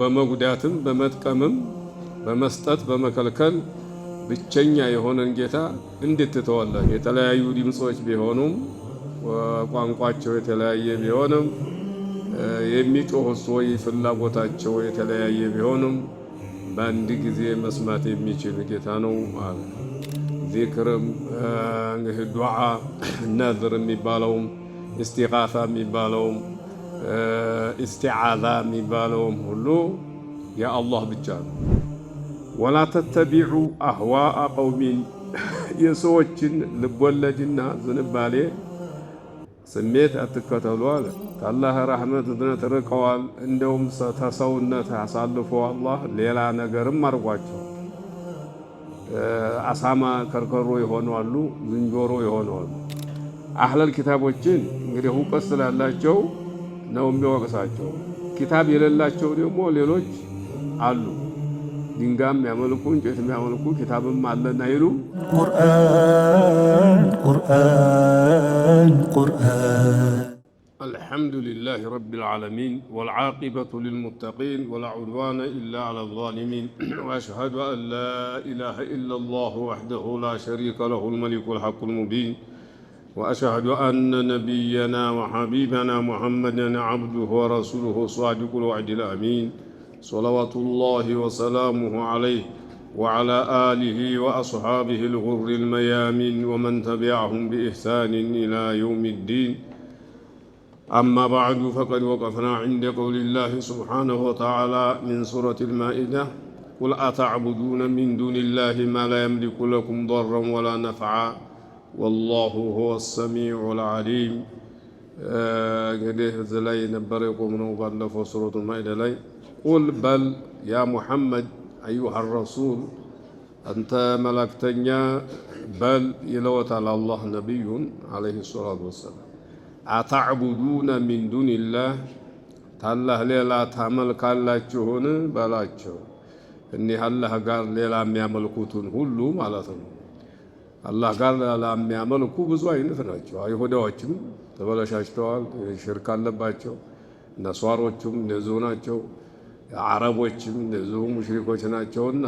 በመጉዳትም በመጥቀምም በመስጠት በመከልከል ብቸኛ የሆነን ጌታ እንዴት ትተዋለህ? የተለያዩ ድምጾች ቢሆኑም ቋንቋቸው የተለያየ ቢሆንም የሚጮሁት ወይ ፍላጎታቸው የተለያየ ቢሆንም በአንድ ጊዜ መስማት የሚችል ጌታ ነው አለ። ዚክርም ዱዓ ነዝር የሚባለውም ኢስቲጋሳ የሚባለውም ኢስቲዓዛ የሚባለውም ሁሉ የአላህ ብቻ ነው። ወላ ተተቢዑ አህዋአ ቀውሚን የሰዎችን ልቦለድና ዝንባሌ ስሜት አትከተሉ አለ። ከአላህ ረሕመት እዝነት ርቀዋል። እንደውም ተሰውነት አሳልፎ አላህ ሌላ ነገርም አድርጓቸዋል። አሳማ ከርከሮ የሆነዋሉ፣ ዝንጀሮ የሆነዋሉ። አህለል ኪታቦችን እንግዲህ እውቀት ስላላቸው ነው የሚወቅሳቸው። ኪታብ የሌላቸው ደግሞ ሌሎች አሉ። ድንጋይ የሚያመልኩ እንጨት የሚያመልኩ ኪታብም አለና ይሉ ቁርአን الحمد لله رب العالمين والعاقبة للمتقين ولا عدوان إلا على الظالمين وأشهد أن لا إله إلا الله وحده لا شريك له الملك الحق المبين وأشهد أن نبينا وحبيبنا محمدا عبده ورسوله صادق الوعد الأمين صلوات الله وسلامه عليه وعلى آله وأصحابه الغر الميامين ومن تبعهم بإحسان إلى يوم الدين. أما بعد فقد وقفنا عند قول الله سبحانه وتعالى من سورة المائدة قل أتعبدون من دون الله ما لا يملك لكم ضرا ولا نفعا والله هو السميع العليم. قده زلي نبريكم نوبال في سورة المائدة لي قل بل يا محمد أيها الرسول أنت ملكتنيا بل يلوت على الله نبي عليه الصلاة والسلام أتعبدون من دون الله ታላህ ሌላ ታመልካላችሁን በላቸው። እኒህ አላህ ጋር ሌላ የሚያመልኩትን ሁሉ ማለት ነው። አላህ ጋር ሌላ የሚያመልኩ ብዙ አይነት ናቸው። አይሁዳዎችም ተበላሽተዋል፣ ሽርክ አለባቸው። ነሷሮቹም እንደዚሁ ናቸው። አረቦችም እንደዚሁ ሙሽሪኮች ናቸውና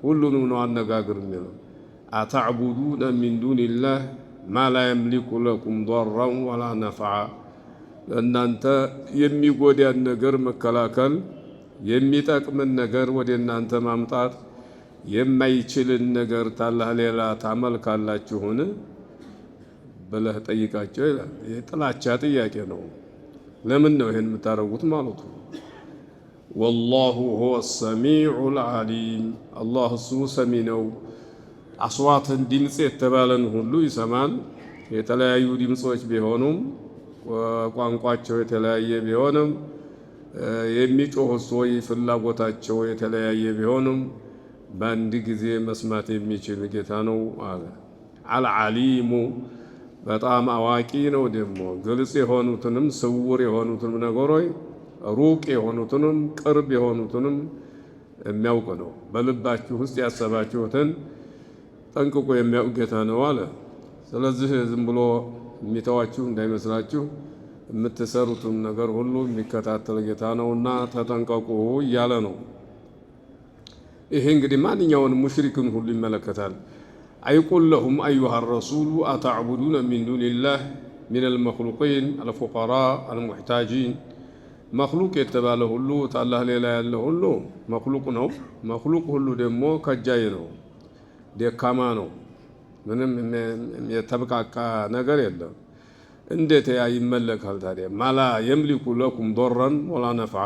ሁሉንም ነው አነጋግር የሚለው። አተዕቡዱነ ሚን ዱኒላህ ማ ላ የምሊኩ ለኩም ضራን ወላ ነፍዓ ለእናንተ የሚጎዳን ነገር መከላከል የሚጠቅምን ነገር ወደ እናንተ ማምጣት የማይችልን ነገር ታላህ ሌላ ታመልካላችሁን ብለህ ጠይቃቸው ይላል። የጥላቻ ጥያቄ ነው። ለምን ነው ይሄን የምታደርጉት ማለቱ። ወላሁ ሁወ ሰሚዑል ዓሊም አላህ እሱ ሰሚ ነው። አስዋትን ድምፅ የተባለን ሁሉ ይሰማል። የተለያዩ ድምፆች ቢሆኑም ቋንቋቸው የተለያየ ቢሆንም የሚጮሁት ወይ ፍላጎታቸው የተለያየ ቢሆንም በአንድ ጊዜ መስማት የሚችል ጌታ ነው አለ። አልዓሊሙ በጣም አዋቂ ነው። ደግሞ ግልጽ የሆኑትንም ስውር የሆኑትንም ነገሮች ሩቅ የሆኑትንም ቅርብ የሆኑትንም የሚያውቅ ነው። በልባችሁ ውስጥ ያሰባችሁትን ጠንቅቆ የሚያውቅ ጌታ ነው አለ። ስለዚህ ዝም ብሎ የሚተዋችሁ እንዳይመስላችሁ የምትሰሩትን ነገር ሁሉ የሚከታተል ጌታ ነውና ተጠንቀቁ እያለ ነው። ይሄ እንግዲህ ማንኛውንም ሙሽሪክን ሁሉ ይመለከታል። አይቁል ለሁም አዩሃ ረሱሉ አተዕቡዱነ ሚን ዱኒላህ ሚነል መኽሉቂን አልፉቀራ አልሙሕታጂን። መኽሉቅ የተባለ ሁሉ ታላህ ሌላ ያለ ሁሉ መኽሉቅ ነው። መኽሉቅ ሁሉ ደግሞ ከጃይ ነው፣ ደካማ ነው። ምንም የተብቃቃ ነገር የለም። እንዴት ያ ይመለካል ታዲያ? ማላ የምሊኩ ለኩም ضራን ወላ ነፍዓ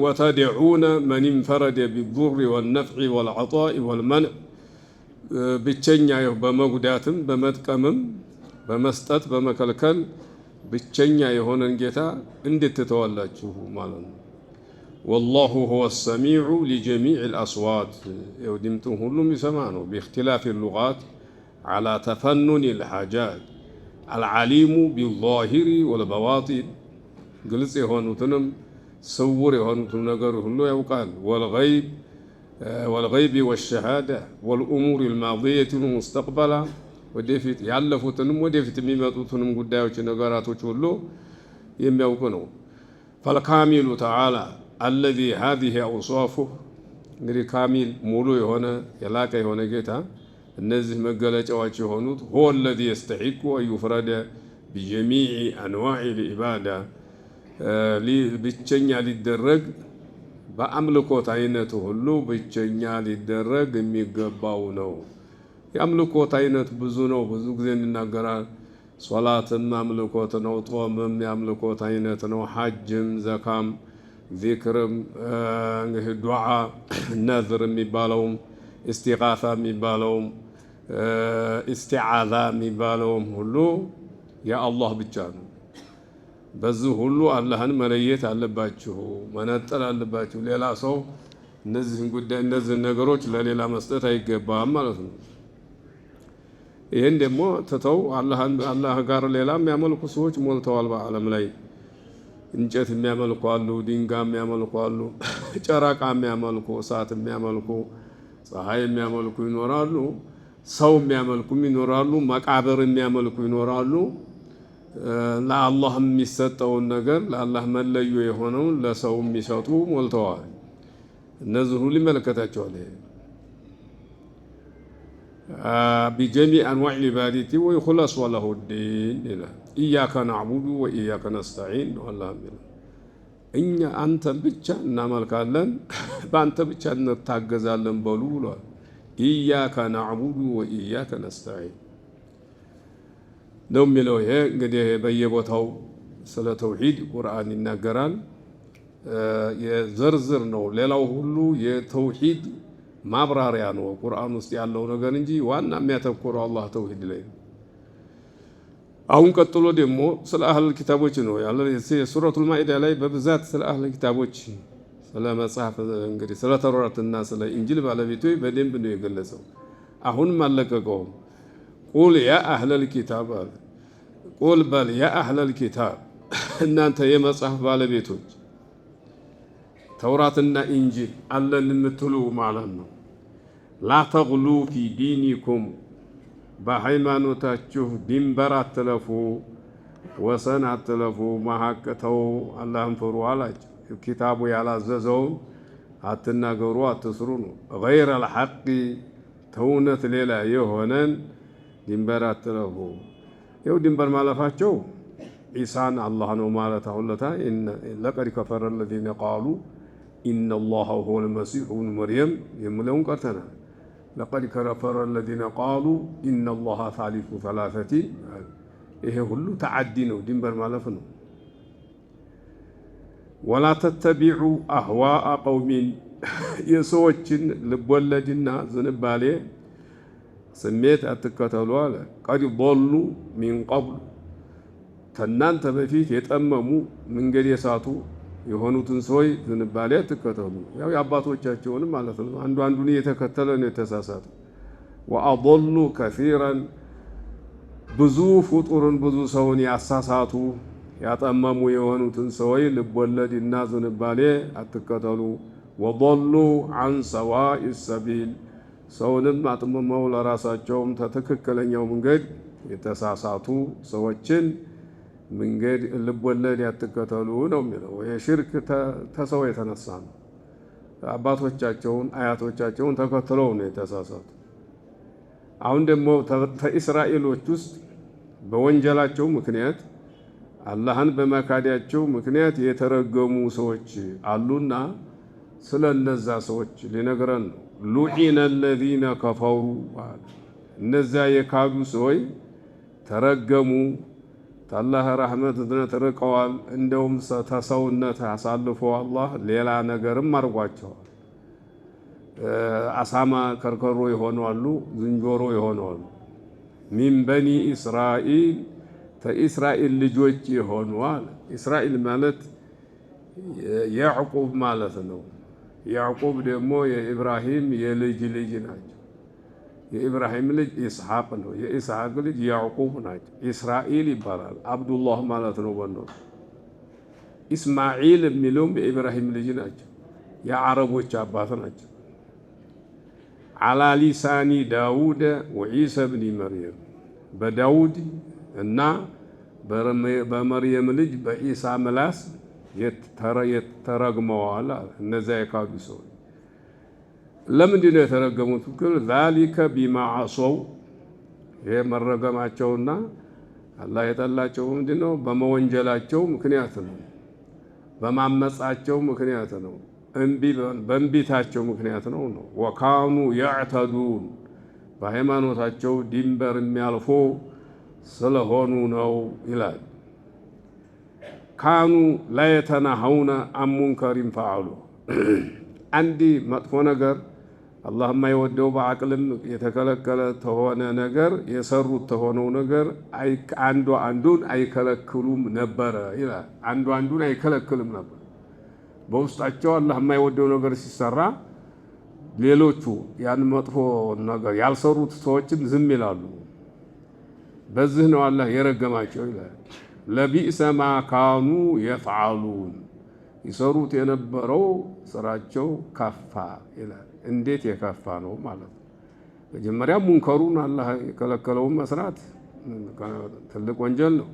ወተድዑነ መን እንፈረደ ቢዱር ወልነፍዕ ወልዓጣኢ ወልመንዕ። ብቸኛ በመጉዳትም በመጥቀምም በመስጠት በመከልከል ብቸኛ የሆነን ጌታ እንዴት ትተዋላችሁ ማለት ነው። ወላሁ ሁወ ሰሚዑ ሊጀሚዕ ልአስዋት ድምፅን ሁሉም ይሰማ ነው። ቢእክትላፍ ሉጋት ዓላ ተፈኑን ልሓጃት አልዓሊሙ ቢዛሂሪ ወልበዋጢን ግልጽ የሆኑትንም ስውር የሆኑትን ነገር ሁሉ ያውቃል። ወልገይብ ወሸሃዳ ወልእሙር ልማድየት ሙስተቅበላ ወደፊት ያለፉትንም ወደፊት የሚመጡትንም ጉዳዮች ነገራቶች ሁሉ የሚያውቅ ነው። ፈልካሚሉ ተዓላ الذي هذه أوصافه እንግዲህ ካሚል ሙሉ የሆነ የላቀ የሆነ ጌታ እነዚህ መገለጫዎች የሆኑት هو الذي يستحق أن يفرد بجميع أنواع العبادة ብቸኛ ሊደረግ በአምልኮት አይነቱ ሁሉ ብቸኛ ሊደረግ የሚገባው ነው። የአምልኮት አይነት ብዙ ነው። ብዙ ጊዜ እንናገራል። ሶላትም አምልኮት ነው። ጾምም የአምልኮት አይነት ነው። ሐጅም፣ ዘካም፣ ዚክርም፣ ዱዓ፣ ነዝር የሚባለውም፣ እስቲጋሳ የሚባለውም፣ እስቲዓዛ የሚባለውም ሁሉ የአላህ ብቻ ነው። በዚህ ሁሉ አላህን መለየት አለባችሁ፣ መነጠል አለባችሁ። ሌላ ሰው እነዚህን ነገሮች ለሌላ መስጠት አይገባም ማለት ነው። ይህን ደግሞ ትተው አላህ ጋር ሌላ የሚያመልኩ ሰዎች ሞልተዋል በዓለም ላይ። እንጨት የሚያመልኩ አሉ፣ ድንጋይ የሚያመልኩ አሉ፣ ጨረቃ የሚያመልኩ፣ እሳት የሚያመልኩ፣ ፀሐይ የሚያመልኩ ይኖራሉ። ሰው የሚያመልኩም ይኖራሉ። መቃብር የሚያመልኩ ይኖራሉ። ለአላህ የሚሰጠውን ነገር ለአላህ መለዮ የሆነውን ለሰው የሚሰጡ ሞልተዋል። እነዚህ ሁሉ ይመለከታቸዋል። بجميع أنواع العبادة ويخلص له الدين إياك نعبد وإياك نستعين والله እኛ አንተን ብቻ እናመልካለን በአንተ ብቻ እንታገዛለን በሉ ብሏል። ኢያከ ነዕቡዱ ወኢያከ ነስተዒን ነው የሚለው። ይሄ እንግዲህ በየቦታው ስለ ተውሂድ ቁርአን ይናገራል። የዝርዝር ነው። ሌላው ሁሉ የተውሂድ ማብራሪያ ነው ቁርአን ውስጥ ያለው ነገር እንጂ ዋና የሚያተኩረው አላህ ተውሂድ ላይ ነው። አሁን ቀጥሎ ደግሞ ስለ አህለል ኪታቦች ነው ያለው። ሱረቱል ማኢዳ ላይ በብዛት ስለ አህለል ኪታቦች ስለ መጽሐፍ እንግዲህ ስለ ተውራትና ስለ ኢንጂል ባለቤቶች በደንብ ነው የገለጸው። አሁንም አለቀቀውም። ቁል ያ አህለል ኪታብ አለ። ቁል በል ያ አህለል ኪታብ እናንተ የመጽሐፍ ባለቤቶች ተውራትና ኢንጂል አለን የምትሉ ማለት ነው። ላ ተግሉ ፊ ዲኒኩም በሃይማኖታችሁ ድንበር አትለፉ፣ ወሰን አትለፉ፣ መሐቅተው አላህን ፍሩ አላቸው። ኪታቡ ያላዘዘውን አትናገሩ፣ አትስሩ ነው። ገይረ አልሐቅ ተውነት ሌላ የሆነን ድንበር አትለፉ። ይኸው ድንበር ማለፋቸው ዒሳን አላህ ነው ማለት አሁለታ ለቀድ ከፈረ አለዚነ ቃሉ ኢነላሀ ሁወል መሲሑ ብኑ መርየም የሚለውን ቀርተናል። ለቀድ ከፈረ አለዚነ ቃሉ ኢነላሀ ሳሊሱ ሰላሰቲን። ይሄ ሁሉ ተዓዲ ነው፣ ድንበር ማለፍ ነው። ወላ ተተቢዑ አህዋአ ቀውሚን የሰዎችን ልቦለድና ዝንባሌ ስሜት አትከተሉ አለ። ቀድ ضሉ ሚን ቀብሉ ከእናንተ በፊት የጠመሙ መንገድ የሳቱ የሆኑትን ሰዎች ዝንባሌ አትከተሉ። ያው የአባቶቻቸውንም ማለት ነው። አንዱ አንዱን እየተከተለ ነው የተሳሳተ። ወአضሉ ከሲራን ብዙ ፍጡርን ብዙ ሰውን ያሳሳቱ ያጠመሙ የሆኑትን ሰዎች ልቦለድና ዝንባሌ አትከተሉ። ወضሉ ዐን ሰዋኢ ሰቢል ሰውንም አጥምመው ለራሳቸውም ተትክክለኛው መንገድ የተሳሳቱ ሰዎችን መንገድ ልቦለድ ያትከተሉ ነው የሚለው። የሽርክ ተሰው የተነሳ ነው። አባቶቻቸውን አያቶቻቸውን ተከትለው ነው የተሳሳቱ። አሁን ደግሞ ከእስራኤሎች ውስጥ በወንጀላቸው ምክንያት አላህን በመካዳቸው ምክንያት የተረገሙ ሰዎች አሉና ስለ እነዛ ሰዎች ሊነግረን ነው። ሉዒነ አለዚነ ከፈሩ እነዚያ የካዱ ሰዎች ተረገሙ፣ ታላህ ረሕመት እዝነት ርቀዋል። እንደውም ተሰውነት አሳልፎ አላህ ሌላ ነገርም አድርጓቸዋል። አሳማ ከርከሮ የሆነዋሉ፣ ዝንጀሮ የሆነዋሉ። ሚን በኒ እስራኤል ከእስራኤል ልጆች የሆነዋል። እስራኤል ማለት ያዕቁብ ማለት ነው። ያዕቁብ ደግሞ የኢብራሂም የልጅ ልጅ ናቸው። የኢብራሂም ልጅ ኢስሐቅ ነው። የኢስሐቅ ልጅ ያዕቁብ ናቸው። እስራኤል ይባላል። አብዱላህ ማለት ነው። በኖ ኢስማዒል የሚለውም የኢብራሂም ልጅ ናቸው። የአረቦች አባት ናቸው። አላ ሊሳኒ ዳውድ ወዒሳ ብኒ መርየም በዳውድ እና በመርየም ልጅ በኢሳ ምላስ የተረግመዋል። እነዚያ የካዱ ሰዎች ለምንድን ነው የተረገሙት? ዛሊከ ቢማ ዐሰው ይሄ መረገማቸውና አላህ የጠላቸው ምንድን ነው? በመወንጀላቸው ምክንያት ነው፣ በማመጻቸው ምክንያት ነው፣ በእንቢታቸው ምክንያት ነው። ወካኑ የዕተዱን በሃይማኖታቸው ድንበር የሚያልፉ ስለሆኑ ነው ይላል። ካኑ ላ የተናሀውነ አን ሙንከሪን ፈዐሉ አንድ መጥፎ ነገር አላህ የማይወደው በአቅልም የተከለከለ ተሆነ ነገር የሰሩት ተሆነው ነገር አንዱ አንዱን አይከለክሉም ነበረ ይላል። አንዱ አንዱን አይከለክልም ነበር። በውስጣቸው አላህ የማይወደው ነገር ሲሰራ ሌሎቹ ያን መጥፎ ነገር ያልሰሩት ሰዎችም ዝም ይላሉ። በዚህ ነው አላህ የረገማቸው ይላል። ለቢእሰ ማ ካኑ የፍዓሉን ይሰሩት የነበረው ስራቸው ከፋ ይላል። እንዴት የከፋ ነው ማለት ነው? መጀመሪያ ሙንከሩን አላህ የከለከለውን መስራት ትልቅ ወንጀል ነው።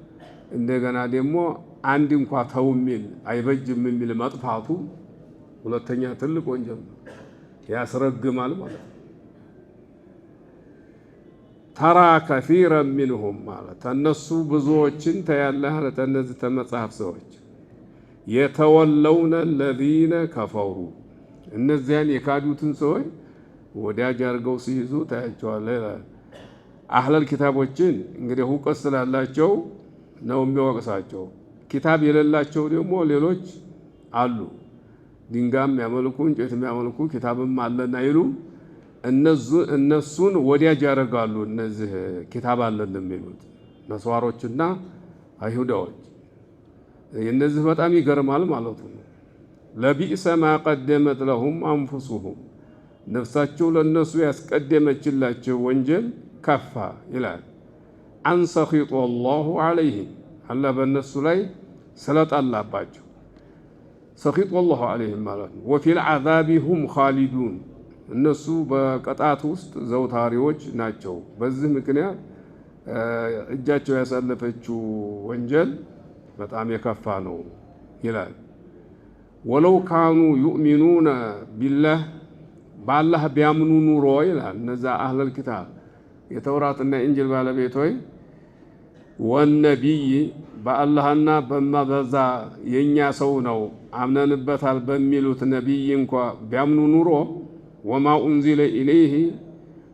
እንደገና ደግሞ አንድ እንኳ ተው የሚል አይበጅም የሚል መጥፋቱ ሁለተኛ ትልቅ ወንጀል ነው፣ ያስረግማል ማለት ነው። ተራ ከሲረን ሚንሁም ማለት እነሱ ብዙዎችን ታያለህ አለ። እነዚህ ተመጽሐፍ ሰዎች የተወለውነ ለዚነ ከፈሩ እነዚያን የካዱትን ሰዎች ወዳጅ አድርገው ሲይዙ ታያቸዋለህ ይላል። አህለል ኪታቦችን እንግዲህ እውቀት ስላላቸው ነው የሚወቅሳቸው። ኪታብ የሌላቸው ደግሞ ሌሎች አሉ፣ ድንጋይ የሚያመልኩ እንጨት የሚያመልኩ ኪታብም አለን አይሉም። እነሱን ወዳጅ ያደርጋሉ። እነዚህ ኪታብ አለን የሚሉት ነስዋሮችና አይሁዳዎች እነዚህ በጣም ይገርማል ማለቱ ነው። ለቢእሰ ማ ቀደመት ለሁም አንፉሱሁም ነፍሳቸው ለነሱ ያስቀደመችላቸው ወንጀል ከፋ ይላል። አንሰኺጡ አላሁ ዐለይሂም አላህ በእነሱ ላይ ስለጠላባቸው ሰኺጡ አላሁ ዐለይሂም ማለት ነው። ወፊል ዐዛቢ ሁም ኻሊዱን እነሱ በቅጣት ውስጥ ዘውታሪዎች ናቸው። በዚህ ምክንያት እጃቸው ያሳለፈችው ወንጀል በጣም የከፋ ነው ይላል። ወለው ካኑ ዩእሚኑነ ቢላህ በአላህ ቢያምኑ ኑሮ ይላል። እነዛ አህለል ኪታብ የተውራትና የእንጅል ባለቤቶች ወነቢይ በአላህና በዛ የእኛ ሰው ነው አምነንበታል በሚሉት ነቢይ እንኳ ቢያምኑ ኑሮ ወማ ኡንዚለ ኢለይህ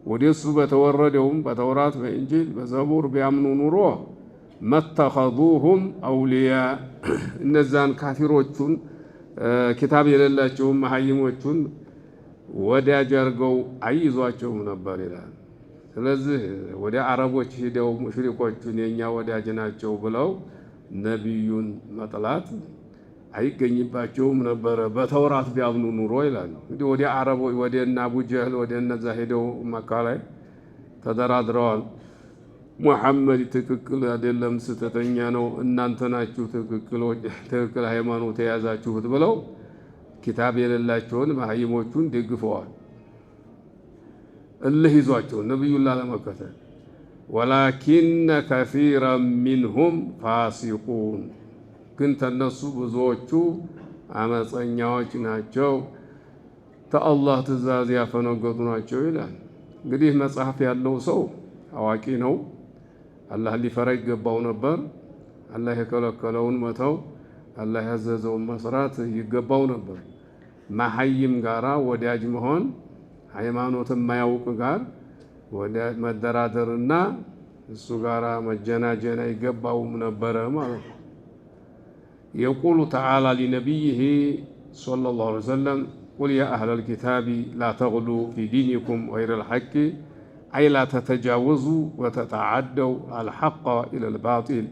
ወደሱ በተወረደውም በተውራት በእንጅል በዘቡር ቢያምኑ ኑሮ መተኸዙሁም አውልያ እነዛን ካፊሮቹን ኪታብ የሌላቸውን መሀይሞቹን ወዳጅ አድርገው አይዟቸውም ነበር ይላል። ስለዚህ ወደ አረቦች ሂደው ሙሽሪኮቹን የኛ ወዳጅ ናቸው ብለው ነቢዩን መጥላት አይገኝባቸውም ነበረ በተውራት ቢያምኑ ኑሮ ይላል። እንግዲህ ወደ አረቦች ወደ እነ አቡ ጀህል ወደ እነዛ ሄደው መካ ላይ ተደራድረዋል። ሙሐመድ ትክክል አይደለም፣ ስተተኛ ነው፣ እናንተ ናችሁ ትክክል ሃይማኖት የያዛችሁት ብለው ኪታብ የሌላቸውን መሀይሞቹን ደግፈዋል። እልህ ይዟቸው ነቢዩን ላለመከተል። ወላኪነ ከሲረን ሚንሁም ፋሲቁን ግን ተነሱ ብዙዎቹ አመፀኛዎች ናቸው፣ ተአላህ ትእዛዝ ያፈነገጡ ናቸው ይላል። እንግዲህ መጽሐፍ ያለው ሰው አዋቂ ነው። አላህ ሊፈራ ይገባው ነበር። አላህ የከለከለውን መተው፣ አላህ ያዘዘውን መስራት ይገባው ነበር። መሀይም ጋራ ወዳጅ መሆን ሃይማኖት የማያውቅ ጋር ወዳጅ መደራደርና እሱ ጋራ መጀናጀን አይገባውም ነበረ ማለት ነው። የቁሉ ተዓላ ሊነቢይህ ሰለላሁ ዐለይሂ ወሰለም ቁል ያ አህለል ኪታቢ ላ ተግሉ ፊ ዲኒኩም ገይረል ሐቂ አይ ላ ተተጃወዙ ወተተዓደው አልሐቀ ኢለል ባጢል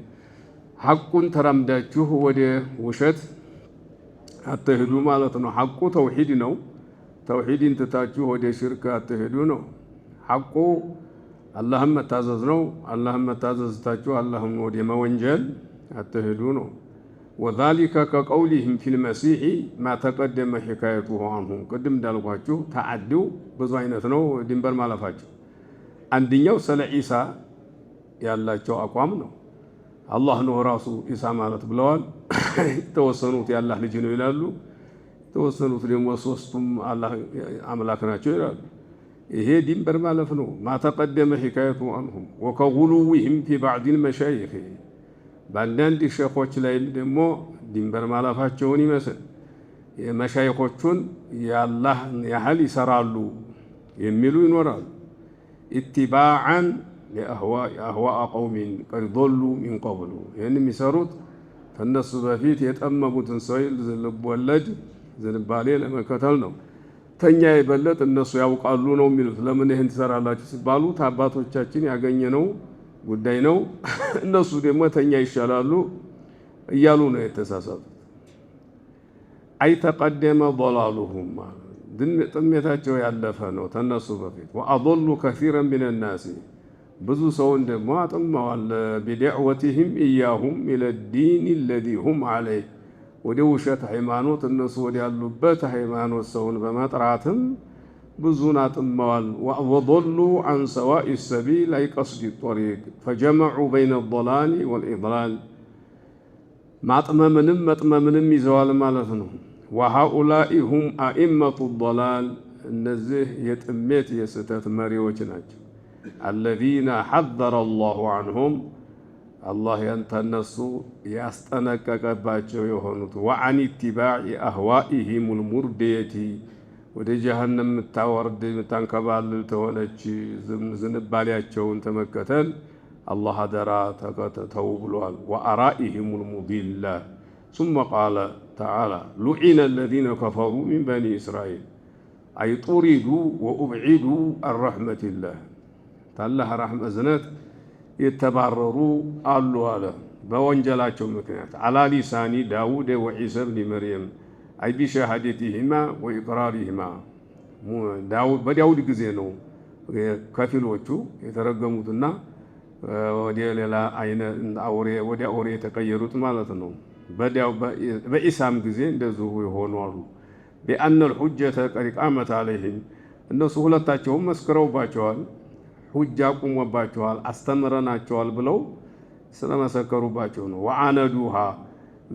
ሐቁን ተራምዳችሁ ወደ ውሸት አትሄዱ ማለት ነው። ሐቁ ተውሂድ ነው። ተውሂድን ትታችሁ ወደ ሽርክ አትሄዱ ነው። ሐቁ አላህን መታዘዝ ነው። አላህን መታዘዝ ትታችሁ አላህን ወደ መወንጀል አትሄዱ ነው። ወዛሊከ ከቀውሊህም ፊል መሲሒ ማ ተቀደመ ሒካየቱሁ አንሁ ቅድም እንዳልኳችሁ ተዓዲው ብዙ አይነት ነው ድንበር ማለፋቸው። አንደኛው ስለ ዒሳ ያላቸው አቋም ነው። አላህ ነው ራሱ ዒሳ ማለት ብለዋል። የተወሰኑት የአላህ ልጅ ነው ይላሉ። የተወሰኑት ደግሞ ሶስቱም አላህ አምላክ ናቸው ይላሉ። ይሄ ድንበር ማለፍ ነው። ማተቀደመ ሒካየቱ አንሁም ወከጉሉዊህም ፊ ባዕዲል መሻይኽ በአንዳንድ ሼኾች ላይም ደግሞ ድንበር ማለፋቸውን ይመስል የመሻይኾቹን የአላህ ያህል ይሰራሉ የሚሉ ይኖራሉ። ኢትባዓን ለአህዋእ ቀውሚን ቀድ ዶሉ ሚን ቀብሉ ይህን የሚሰሩት ከእነሱ በፊት የጠመሙትን ሰው ልብ ወለድ ዝንባሌ ለመከተል ነው። ተኛ የበለጥ እነሱ ያውቃሉ ነው የሚሉት። ለምን ይህን ትሰራላችሁ ሲባሉ አባቶቻችን ያገኘነው ጉዳይ ነው፣ እነሱ ደግሞ ተኛ ይሻላሉ እያሉ ነው የተሳሳቱት። አይተቀደመ ضላሉሁም ጥሜታቸው ያለፈ ነው ተነሱ በፊት። ወአضሉ ከሲረን ሚነ ናሲ ብዙ ሰውን ደግሞ አጥመዋል። ቢደዕወቲህም ኢያሁም ኢለ ዲን አለዚ ሁም ዐለይህ ወደ ውሸት ሃይማኖት እነሱ ወደ ያሉበት ሃይማኖት ሰውን በመጥራትም ብዙን አጥመዋል። ወضሉ ዐን ሰዋኢ ሰቢል አይ ቀስዲ ጠሪቅ ፈጀመዑ በይነ ضላል ወልኢضላል ማጥመምንም መጥመምንም ይዘዋል ማለት ነው። ወሃኡላኢ ሁም አኢመቱ ضላል እነዚህ የጥሜት የስህተት መሪዎች ናቸው። አለዚነ ሐዘረ አላሁ ዐንሁም አላህ ያንተነሱ ያስጠነቀቀባቸው የሆኑት ወዐን ኢትባዕ አህዋኢሂም ልሙርድየቲ ወደ ጀሃነም የምታወርድ የምታንከባልል ተሆነች ዝንባሌያቸውን ተመከተል አላህ አደራ ተው ብሏል። ወአራኢሂም ልሙዲላ ثم قال تعالى لعن الذين كفروا من بني إسرائيل أي طردوا وأبعدوا عن رحمة الله ታላህ ረሕመት እዝነት የተባረሩ አሉ አለ በወንጀላቸው ምክንያት አላ ሊሳኒ ዳውድ ወዒሳ ብኒ መርየም አይ ቢሸሃደቲሂማ ወኢቅራሪሂማ በዳውድ ጊዜ ነው ከፊሎቹ የተረገሙትና ወደ ሌላ ወደ አውሬ የተቀየሩት ማለት ነው። በኢሳም ጊዜ እንደዚሁ የሆኑ አሉ። ቢአነ ልሑጀተ ቀድ ቃመት ዐለይሂም እነሱ ሁለታቸውም መስክረውባቸዋል፣ ሁጃ ቁሞባቸዋል፣ አስተምረናቸዋል ብለው ስለመሰከሩባቸው ነው። ወዓነዱሃ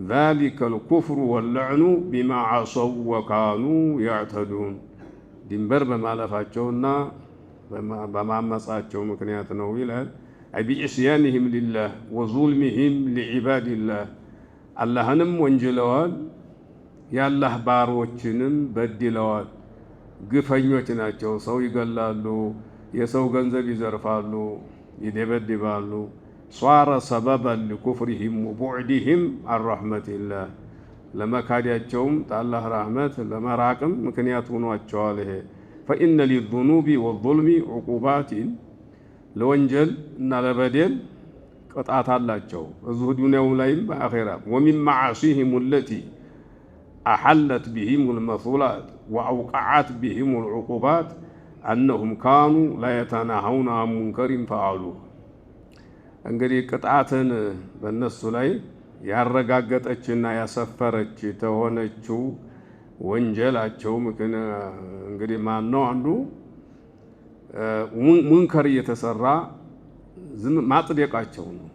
ዛሊከ ልኩፍሩ ወለዕኑ ቢማ ዐሰው ወካኑ ያዕተዱን ድንበር በማለፋቸውና በማመጻቸው ምክንያት ነው ይላል። አይ ቢዕስያንህም ሊላህ ወዙልምህም ሊዕባድላህ አላህንም ወንጅለዋል፣ የአላህ ባሮችንም በድለዋል። ግፈኞች ናቸው። ሰው ይገላሉ፣ የሰው ገንዘብ ይዘርፋሉ፣ ይደበድባሉ። ሷረ ሰበበን ሊኩፍሪሂም ወቡዕድህም አን ረሕመቲላህ ለመካዳቸውም ታላህ ረሕመት ለመራቅም ምክንያት ሆኗቸዋል። ይሄ ፈኢነ ሊዙኑቢ ወዙልሚ ዑቁባቲን ለወንጀል እና ለበደል ቅጣት አላቸው እዚሁ ዱንያው ላይም በአኼራ። ወሚን መዓሲሂም ለቲ አሐለት ቢሂም ልመሱላት ወአውቀዓት ቢሂም ልዑቁባት አነሁም ካኑ ላየተናሀውነ አን ሙንከሪን ፈዐሉ። እንግዲህ ቅጣትን በእነሱ ላይ ያረጋገጠችና ያሰፈረች ተሆነችው ወንጀላቸው እንግዲህ ማን ነው? አንዱ ሙንከር እየተሰራ ዝም ማጥደቃቸው ነው።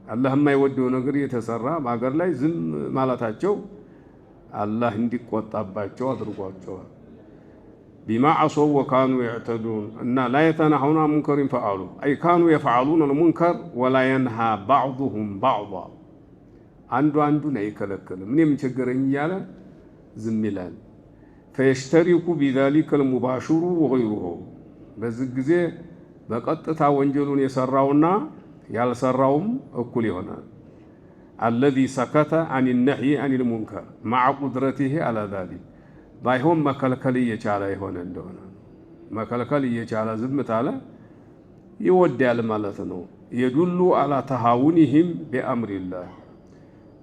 አላህ የማይወደው ነገር እየተሰራ በሀገር ላይ ዝም ማለታቸው አላህ እንዲቆጣባቸው አድርጓቸዋል። ቢማ ዐሰው ወካኑ የዕተዱን እና ላ የተናሀውነ አን ሙንከሪን ፈዐሉ አይ ካኑ የፈዐሉነ ልሙንከር ወላ የንሃ ባዕዱሁም ባዕዳ አንዱ አንዱን አይከለክልም። እኔም ቸገረኝ እያለ ዝም ይላል። ፈየሽተሪኩ ቢዛሊከ ልሙባሽሩ ወገይሩሁ በዚህ ጊዜ በቀጥታ ወንጀሉን የሰራውና ያልሰራውም እኩል ይሆናል። አለዚ ሰከተ አን ነህይ አን ልሙንከር መዓ ቁድረቲሂ አላ ዛሊክ ባይሆን መከልከል እየቻለ የሆነ እንደሆነ መከልከል እየቻለ ዝምት አለ ይወዳል ማለት ነው። የዱሉ አላ ተሃውኒሂም ቢአምሪላህ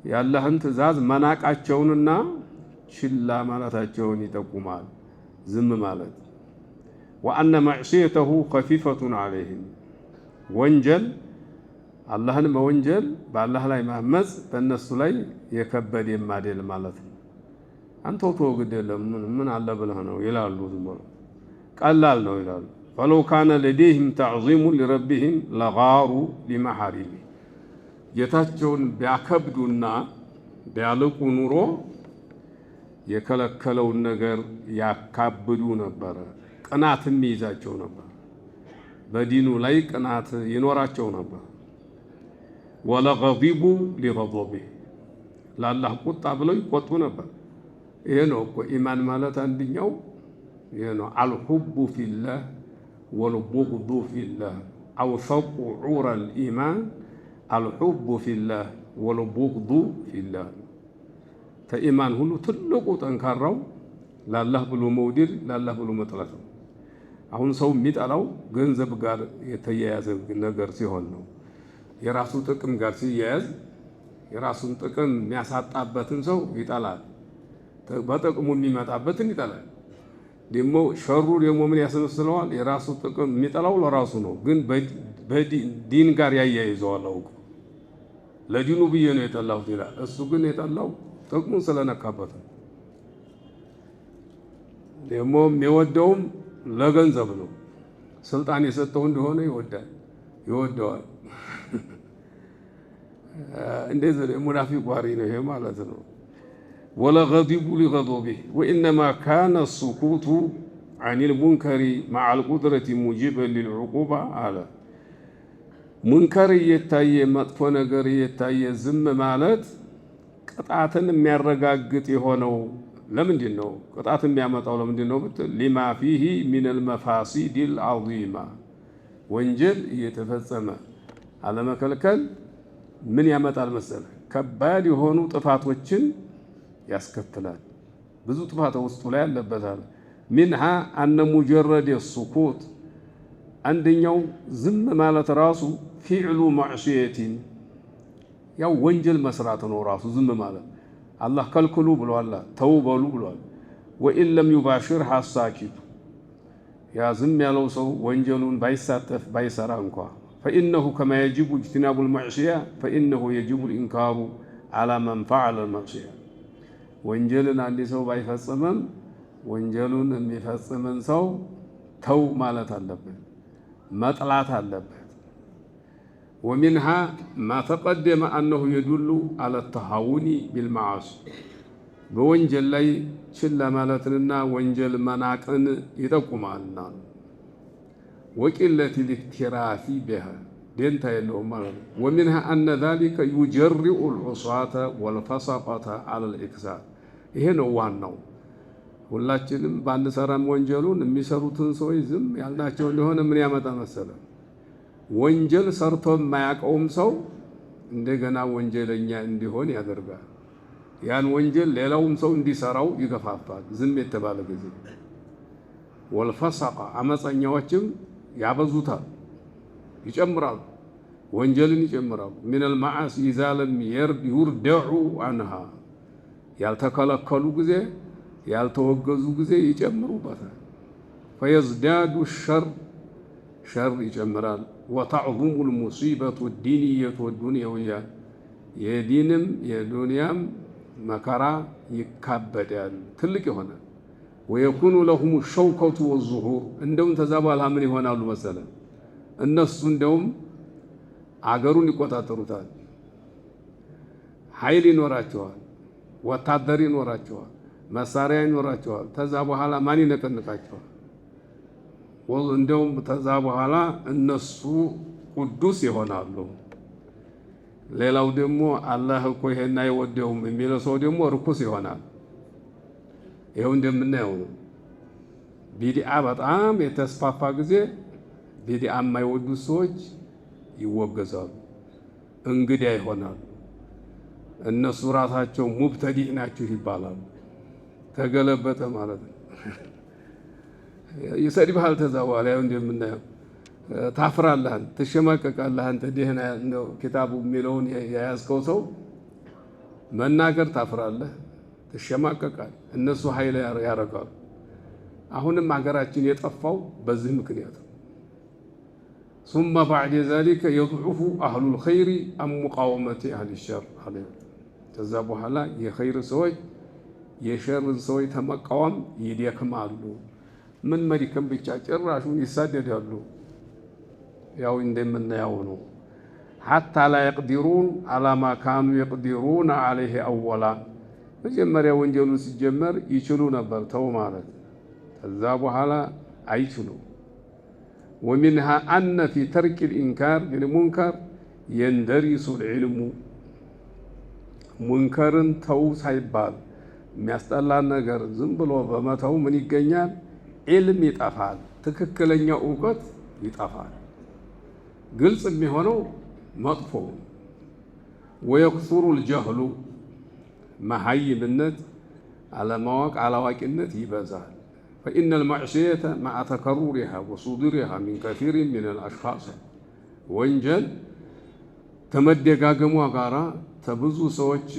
የአላህን ትእዛዝ መናቃቸውንና ችላ ማለታቸውን ይጠቁማል ዝም ማለት። ወአነ መዕሲየተሁ ከፊፈቱን ዐለይሂም ወንጀል አላህን መወንጀል በአላህ ላይ ማመፅ በእነሱ ላይ የከበደ የማደል ማለት ነው። አንተው ተው ግድ የለም ምን አለ ብለህ ነው ይላሉ። ዝም ብሎ ቀላል ነው ይላሉ። ፈለው ካነ ለደይህም ተዕዚሙን ሊረቢህም ለጋሩ ሊመሐሪሚ ጌታቸውን ቢያከብዱና ቢያልቁ ኑሮ የከለከለውን ነገር ያካብዱ ነበር። ቅናትም ይይዛቸው ነበር። በዲኑ ላይ ቅናት ይኖራቸው ነበር። ወለገዲቡ ሊገضቢህ ለአላህ ቁጣ ብለው ይቆጡ ነበር። ይሄ ነው እኮ ኢማን ማለት አንድኛው ይሄ ነው። አልሑቡ ፊላህ ወልቡግዱ ፊላህ አው ሸጡ ዑረል ኢማን አልሑቡ ፊላህ ወልቡግዱ ፊላህ። ከኢማን ሁሉ ትልቁ ጠንካራው ለአላህ ብሎ መውደድ፣ ለአላህ ብሎ መጥላት ነው። አሁን ሰው የሚጠላው ገንዘብ ጋር የተያያዘ ነገር ሲሆን ነው። የራሱ ጥቅም ጋር ሲያያዝ የራሱን ጥቅም የሚያሳጣበትን ሰው ይጠላል። በጥቅሙ የሚመጣበትን ይጠላል። ደግሞ ሸሩ ደግሞ ምን ያስመስለዋል? የራሱ ጥቅም የሚጠላው ለራሱ ነው፣ ግን በዲን ጋር ያያይዘዋል። አውቁ ለዲኑ ብዬ ነው የጠላሁት ይላል። እሱ ግን የጠላው ጥቅሙን ስለነካበት ነው። ደግሞ የሚወደውም ለገንዘብ ነው። ስልጣን የሰጠው እንደሆነ ይወደዋል። እንደዚህ ሙናፊቅ ባህሪ ነው ይሄ ማለት ነው። ወለገዲቡ ሊገضቢህ ወኢነማ ካነ ሱኩቱ ዐኒል ሙንከሪ መዐል ቁድረቲ ሙጂበን ሊልዑቁባ አለ። ሙንከር እየታየ መጥፎ ነገር እየታየ ዝም ማለት ቅጣትን የሚያረጋግጥ የሆነው ለምንድን ነው? ቅጣት የሚያመጣው ለምንድን ነው ብትል ሊማ ፊሂ ሚነል መፋሲዲል ዐዚማ ወንጀል እየተፈጸመ አለመከልከል ምን ያመጣል መሰለ? ከባድ የሆኑ ጥፋቶችን ያስከትላል። ብዙ ጥፋት ውስጡ ላይ ያለበታል። ሚንሃ አነ ሙጀረድ ሱኩት አንደኛው ዝም ማለት ራሱ ፊዕሉ ማዕሲየቲን ያው ወንጀል መስራት ነው ራሱ ዝም ማለት። አላህ ከልክሉ ብሏል፣ ተው በሉ ብሏል። ወኢን ለም ዩባሽር ሐሳኪቱ ያ ዝም ያለው ሰው ወንጀሉን ባይሳተፍ ባይሰራ እንኳ ፈኢነሁ ከማ የጅቡ እጅትናቡ ልመዕሲያ ፈኢነሁ የጅቡ ልኢንካሩ ዓላ መን ፈዐለ ልመዕሲያ። ወንጀልን አንድ ሰው ባይፈጽምም ወንጀሉን የሚፈጽምን ሰው ተው ማለት አለበት፣ መጥላት አለበት። ወሚንሃ ማ ተቀደመ አነሁ የዱሉ አለ ተሃውኒ ቢልመዓሲ በወንጀል ላይ ችላ ማለትንና ወንጀል መናቅን ይጠቁማልና። ወቂለት ልእክትራፊ ቢሃ ደንታ የለውም ማለት ነው። ወሚንሃ አነ ዛሊከ ዩጀሪኡ ልዑሳተ ወልፈሰቀተ አለ ልኢክሳር። ይሄ ነው ዋናው። ሁላችንም ባንሰራም ወንጀሉን የሚሰሩትን ሰዎች ዝም ያልናቸው እንደሆነ ምን ያመጣ መሰለ? ወንጀል ሰርቶ የማያውቀውም ሰው እንደገና ወንጀለኛ እንዲሆን ያደርጋል። ያን ወንጀል ሌላውም ሰው እንዲሰራው ይገፋፋል ዝም የተባለ ጊዜ። ወልፈሰቀ አመፀኛዎችም ያበዙታል፣ ይጨምራሉ፣ ወንጀልን ይጨምራሉ። ሚነል መዓሲ ኢዛ ለም ዩርደዑ አንሃ ያልተከለከሉ ጊዜ ያልተወገዙ ጊዜ ይጨምሩበታል። ፈየዝዳዱ ሸር ይጨምራል። ወተዕዙሙ ልሙሲበቱ ዲንየቱ ወዱንያውያ የዲንም የዱንያም መከራ ይካበዳል፣ ትልቅ ይሆናል። ወየኩኑ ለሁም ሸውከቱ ወዙሁር እንደውም ተዛ በኋላ ምን ይሆናሉ መሰለ? እነሱ እንደውም አገሩን ይቆጣጠሩታል፣ ኃይል ይኖራቸዋል፣ ወታደር ይኖራቸዋል፣ መሳሪያ ይኖራቸዋል። ተዛ በኋላ ማን ይነቀንቃቸዋል? እንደውም ተዛ በኋላ እነሱ ቅዱስ ይሆናሉ። ሌላው ደግሞ አላህ እኮ ይሄን አይወደውም የሚለው ሰው ደግሞ ርኩስ ይሆናል። ይኸው እንደምናየው ነው። ቢድዓ በጣም የተስፋፋ ጊዜ ቢድዓ የማይወዱት ሰዎች ይወገዛሉ፣ እንግዳ ይሆናሉ። እነሱ ራሳቸው ሙብተዲዕ ናችሁ ይባላሉ። ተገለበጠ ማለት ነው። ይሰድብሃል። ተዛ በኋላ ያው እንደምናየው ታፍራለህ፣ ትሸማቀቃለህ። አንተ ደህና ነው ኪታቡ የሚለውን የያዝከው ሰው መናገር ታፍራለህ፣ ትሸማቀቃል። እነሱ ኃይል ያረጋሉ። አሁንም ሀገራችን የጠፋው በዚህ ምክንያት ነው። ثم بعد ذلك يضعف أهل الخير عن مقاومة أهل الشر عليه ከዛ በኋላ የኸይር ሰዎች የሸርን ሰዎች ተመቃወም ይደክማሉ። ምን መድከም ብቻ ጭራሹን ይሳደዳሉ። ያው እንደምናየው ነው። حتى لا يقدرون على ما كانوا يقدرون عليه أولا مجمّر وانجلوا سجمّر يشلون نبر تو مالت الزابوا على عيشلوا ومنها أن في ترك الإنكار للمنكر يندرس العلم منكرن تو سايبال የሚያስጠላን ነገር ዝም ብሎ በመተው ምን ይገኛል علم ይጠፋል ትክክለኛ ዕውቀት ይጠፋል ግልጽ የሚሆነው መጥፎ ويكثر الجهل መሃይምነት አለማወቅ አላዋቂነት ይበዛል فإن المعصية مع تكررها وصدورها من كثير من الأشخاص ወንጀል ተመደጋገሙ ጋራ ተብዙ ሰዎች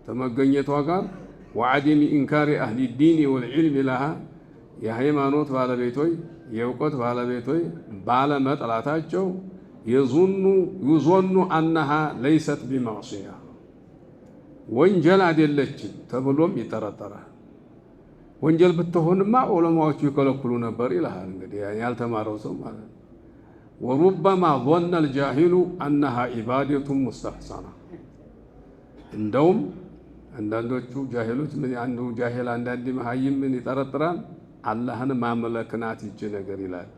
ተመገኘቷ ጋር وعدم إنكار أهل الدين والعلم لها يا ሃይማኖት ባለቤቶች የዕውቀት ባለቤቶች ባለመጥላታቸው يظن أنها ليست بمعصية ወንጀል አይደለችም ተብሎም ይጠረጠራል ወንጀል ብትሆንማ ዑለማዎቹ ይከለክሉ ነበር ይላል እንግዲህ ያልተማረው ሰው ማለት وربما ظن الجاهل أنها عبادة مستحسنة እንደውም አንዳንዶቹ ጃሂሎች ምን አንዱ ጃሂል አንዳንድ መሃይም ምን ይጠረጥራል አላህን ማምለክ ናት ይቺ ነገር ይላል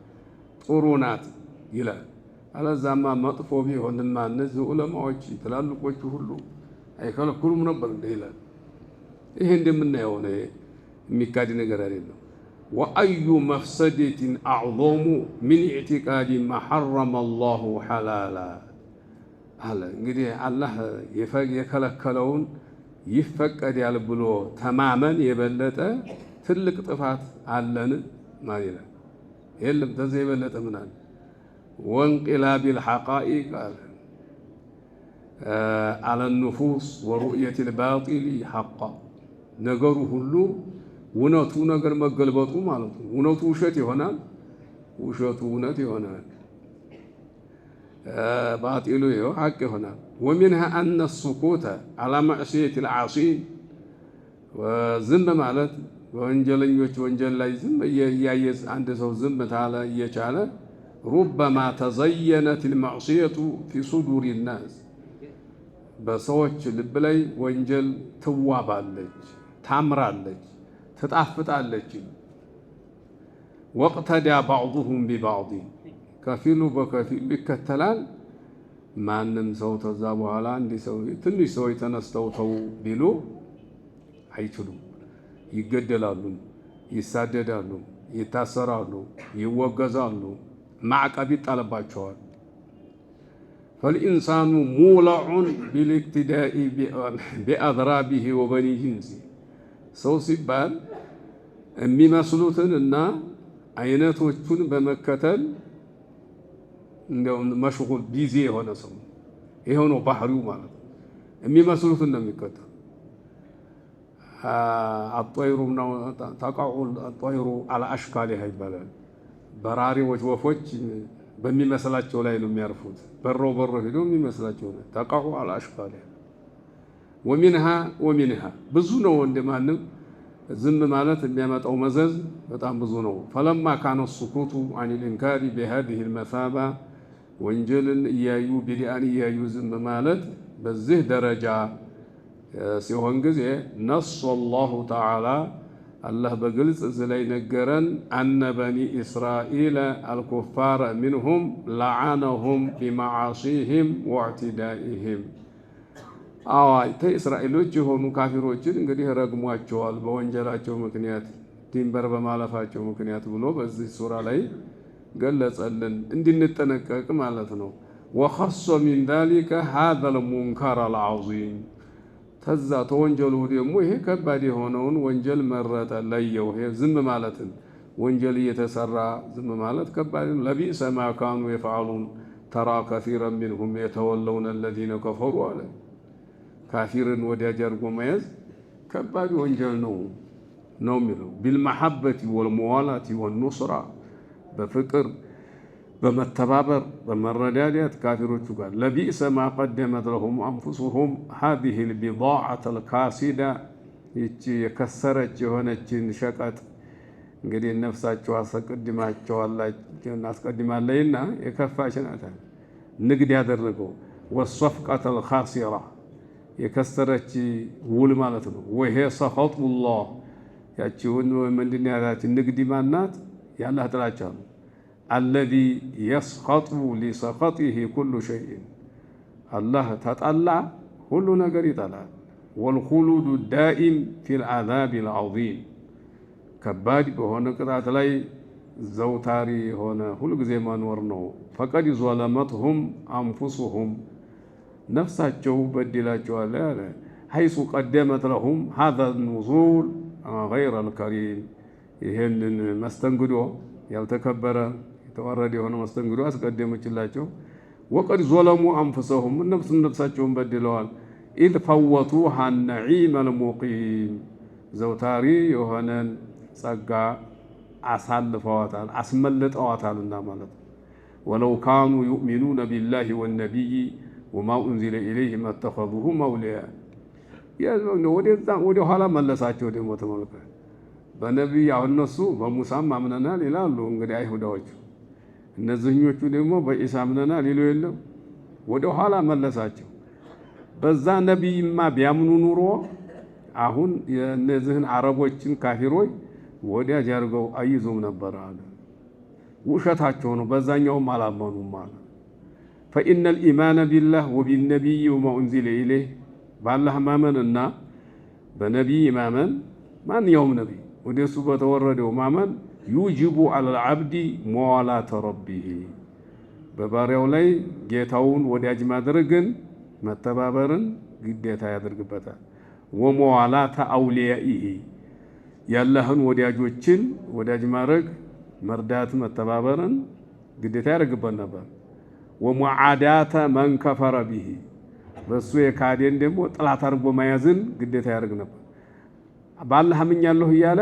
ጥሩ ናት ይላል አለዛማ መጥፎ ቢሆንማ እነዚህ ዑለማዎች ትላልቆቹ ሁሉ አይከለክሉም ነበር ይላል ይሄ እንደምናየው ነው የሚካድ ነገር አይደለም وأي مفسدة أعظم من اعتقاد ما حرم الله حلالا هلا እንግዲህ አላህ የከለከለውን ይፈቀድ ያለ ብሎ ተማመን የበለጠ ትልቅ ጥፋት አለን ማለት ነው የለም ተዘይ የበለጠ ምን አለ وانقلاب الحقائق على النفوس ورؤية الباطل حقا ነገሩ ሁሉ እውነቱ ነገር መገልበጡ ማለት ነው እውነቱ ውሸት ይሆናል ውሸቱ እውነት ይሆናል باطل حق هنا ومنها أن السكوت على معصية العاصي وذنب مالت وانجلنيوች ወንጀል ላይ ዝም ያየስ አንድ ሰው ዝም ታለ እየቻለ ربما تزينت المعصية في صدور الناس በሰዎች ልብ ላይ ወንጀል ትዋባለች ታምራለች ትጣፍጣለች واقتدى بعضهم ببعض ከፊሉ በከፊል ይከተላል ማንንም ሰው ተዛ በኋላ እንዲ ሰው ትንሽ ሰው ተነስተው ተው ቢሉ አይችሉም ይገደላሉ ይሳደዳሉ ይታሰራሉ ይወገዛሉ ማዕቀብ ይጣለባቸዋል فالإنسان مولع بالاقتداء بأضرابه وبني جنسه ሰው ሲባል የሚመስሉትንና አይነቶቹን በመከተል እንደው መሽጉል ቢዚ የሆነ ሰው ይሄው ነው ባህሪው ማለት ነው የሚመስሉትን ነው የሚከተል الطير تقع الطير على أشكالها ይባላል በራሪዎች ወፎች በሚመስላቸው ላይ ነው የሚያርፉት በሮ ሄዶ የሚመስላቸው ነው تقع على أشكالها ومنها ብዙ ነው እንደማንም ዝም ማለት የሚያመጣው መዘዝ በጣም ብዙ ነው فلما كان السكوت عن الإنكار بهذه المثابة ወንጀልን እያዩ ቢዲአን እያዩ ዝም ማለት በዚህ ደረጃ ሲሆን ጊዜ نص الله تعالى الله በግልጽ ዝላይ ነገረን أن بني إسرائيل الكفار منهم لعنهم بمعاصيهم واعتدائهم አዋይተ እስራኤሎች የሆኑ ካፊሮችን እንግዲህ ረግሟቸዋል በወንጀላቸው ምክንያት ድንበር በማለፋቸው ምክንያት ብሎ በዚህ ሱራ ላይ ገለጸልን እንድንጠነቀቅ ማለት ነው وخص من ذلك هذا المنكر العظيم ተዛ ተወንጀሉ ደግሞ ይሄ ከባድ የሆነውን ወንጀል መረጠ ለየው ይሄ ዝም ማለትን ወንጀል እየተሰራ ዝም ማለት ከባድ ነው لبئس ما كانوا يفعلون ترى كثيرا منهم يتولون الذين كفروا عليه ካፊርን ወዳጅ አድርጎ መያዝ ከባድ ወንጀል ነው የሚለው بالمحبة والموالاة والنصرة በፍቅር በመተባበር በመረዳዳት ካፊሮቹ ጋር لبئس ما قدمت لهم أنفسهم هذه البضاعة الكاسدة ይቺ የከሰረች የሆነችን ሸቀጥ እንግዲህ ነፍሳቸው አስቀድማቸዋለች እናስቀድማለይና የከፋች ናት ንግድ ያደረገው والصفقة الخاسرة የከሰረች ውል ማለት ነው። ወይሄ ሰኸጡላህ ያቺውን ምንድን ያላት ንግድ ማናት? ያላህ ጥላቻ ነው። الذي يسخط لسخطه كل شيء الله تطلع ሁሉ ነገር ይጠላል። والخلود الدائم في العذاب العظيم ከባድ በሆነ ቅጣት ላይ ዘውታሪ ሆነ ሁሉ ጊዜ መኖር ነው። فقد ظلمتهم أنفسهم ነፍሳቸው በድላቸዋል ያለ حيث قدمت لهم هذا النزول غير الكريم ይሄንን መስተንግዶ ያልተከበረ የተወረደ የሆነ መስተንግዶ አስቀደመችላቸው። وقد ظلموا أنفسهم ነፍሳቸውን በድለዋል። إذ فوتوها النعيم المقيم ዘውታሪ የሆነን ጸጋ አሳልፈዋታል አስመልጠዋታልና ማለት ነው። ولو كانوا يؤمنون بالله والنبي وما أنزل إليهم اتخذوه أولياء ወደ ኋላ መለሳቸው። ደግሞ ተመልከቱ በነቢይ አሁን እነሱ በሙሳም አምነናል ይላሉ። እንግዲህ አይሁዳዎቹ እነዚህኞቹ ደግሞ በኢሳ አምነናል ይሉ የለም። ወደ ኋላ መለሳቸው። በዛ ነቢይማ ቢያምኑ ኑሮ አሁን የእነዚህን አረቦችን ካፊሮች ወዲያጅ አድርገው አይዙም ነበር አለ። ውሸታቸው ነው። በዛኛውም አላመኑም አለ። فإن الإيمان بالله وبالنبي وما أنزل إليه بالله ማመንና በነቢይ ማመን ማንኛውም ነቢይ ወደሱ በተወረደው ማመን يوجب على العبد موالاة ربه በባሪያው ላይ ጌታውን ወዳጅ ማድረግን መተባበርን ግዴታ ያደርግበታል። وموالاة أوليائه ያላህን ወዳጆችን ወዳጅ ማድረግ መርዳት መተባበርን ግዴታ ያደርግበት ነበር። ومعاداة من كفر به በሱ የካደን ደግሞ ጥላት አድርጎ መያዝን ግዴታ ያደርግ ነበር። ባላህ አምኛለሁ እያለ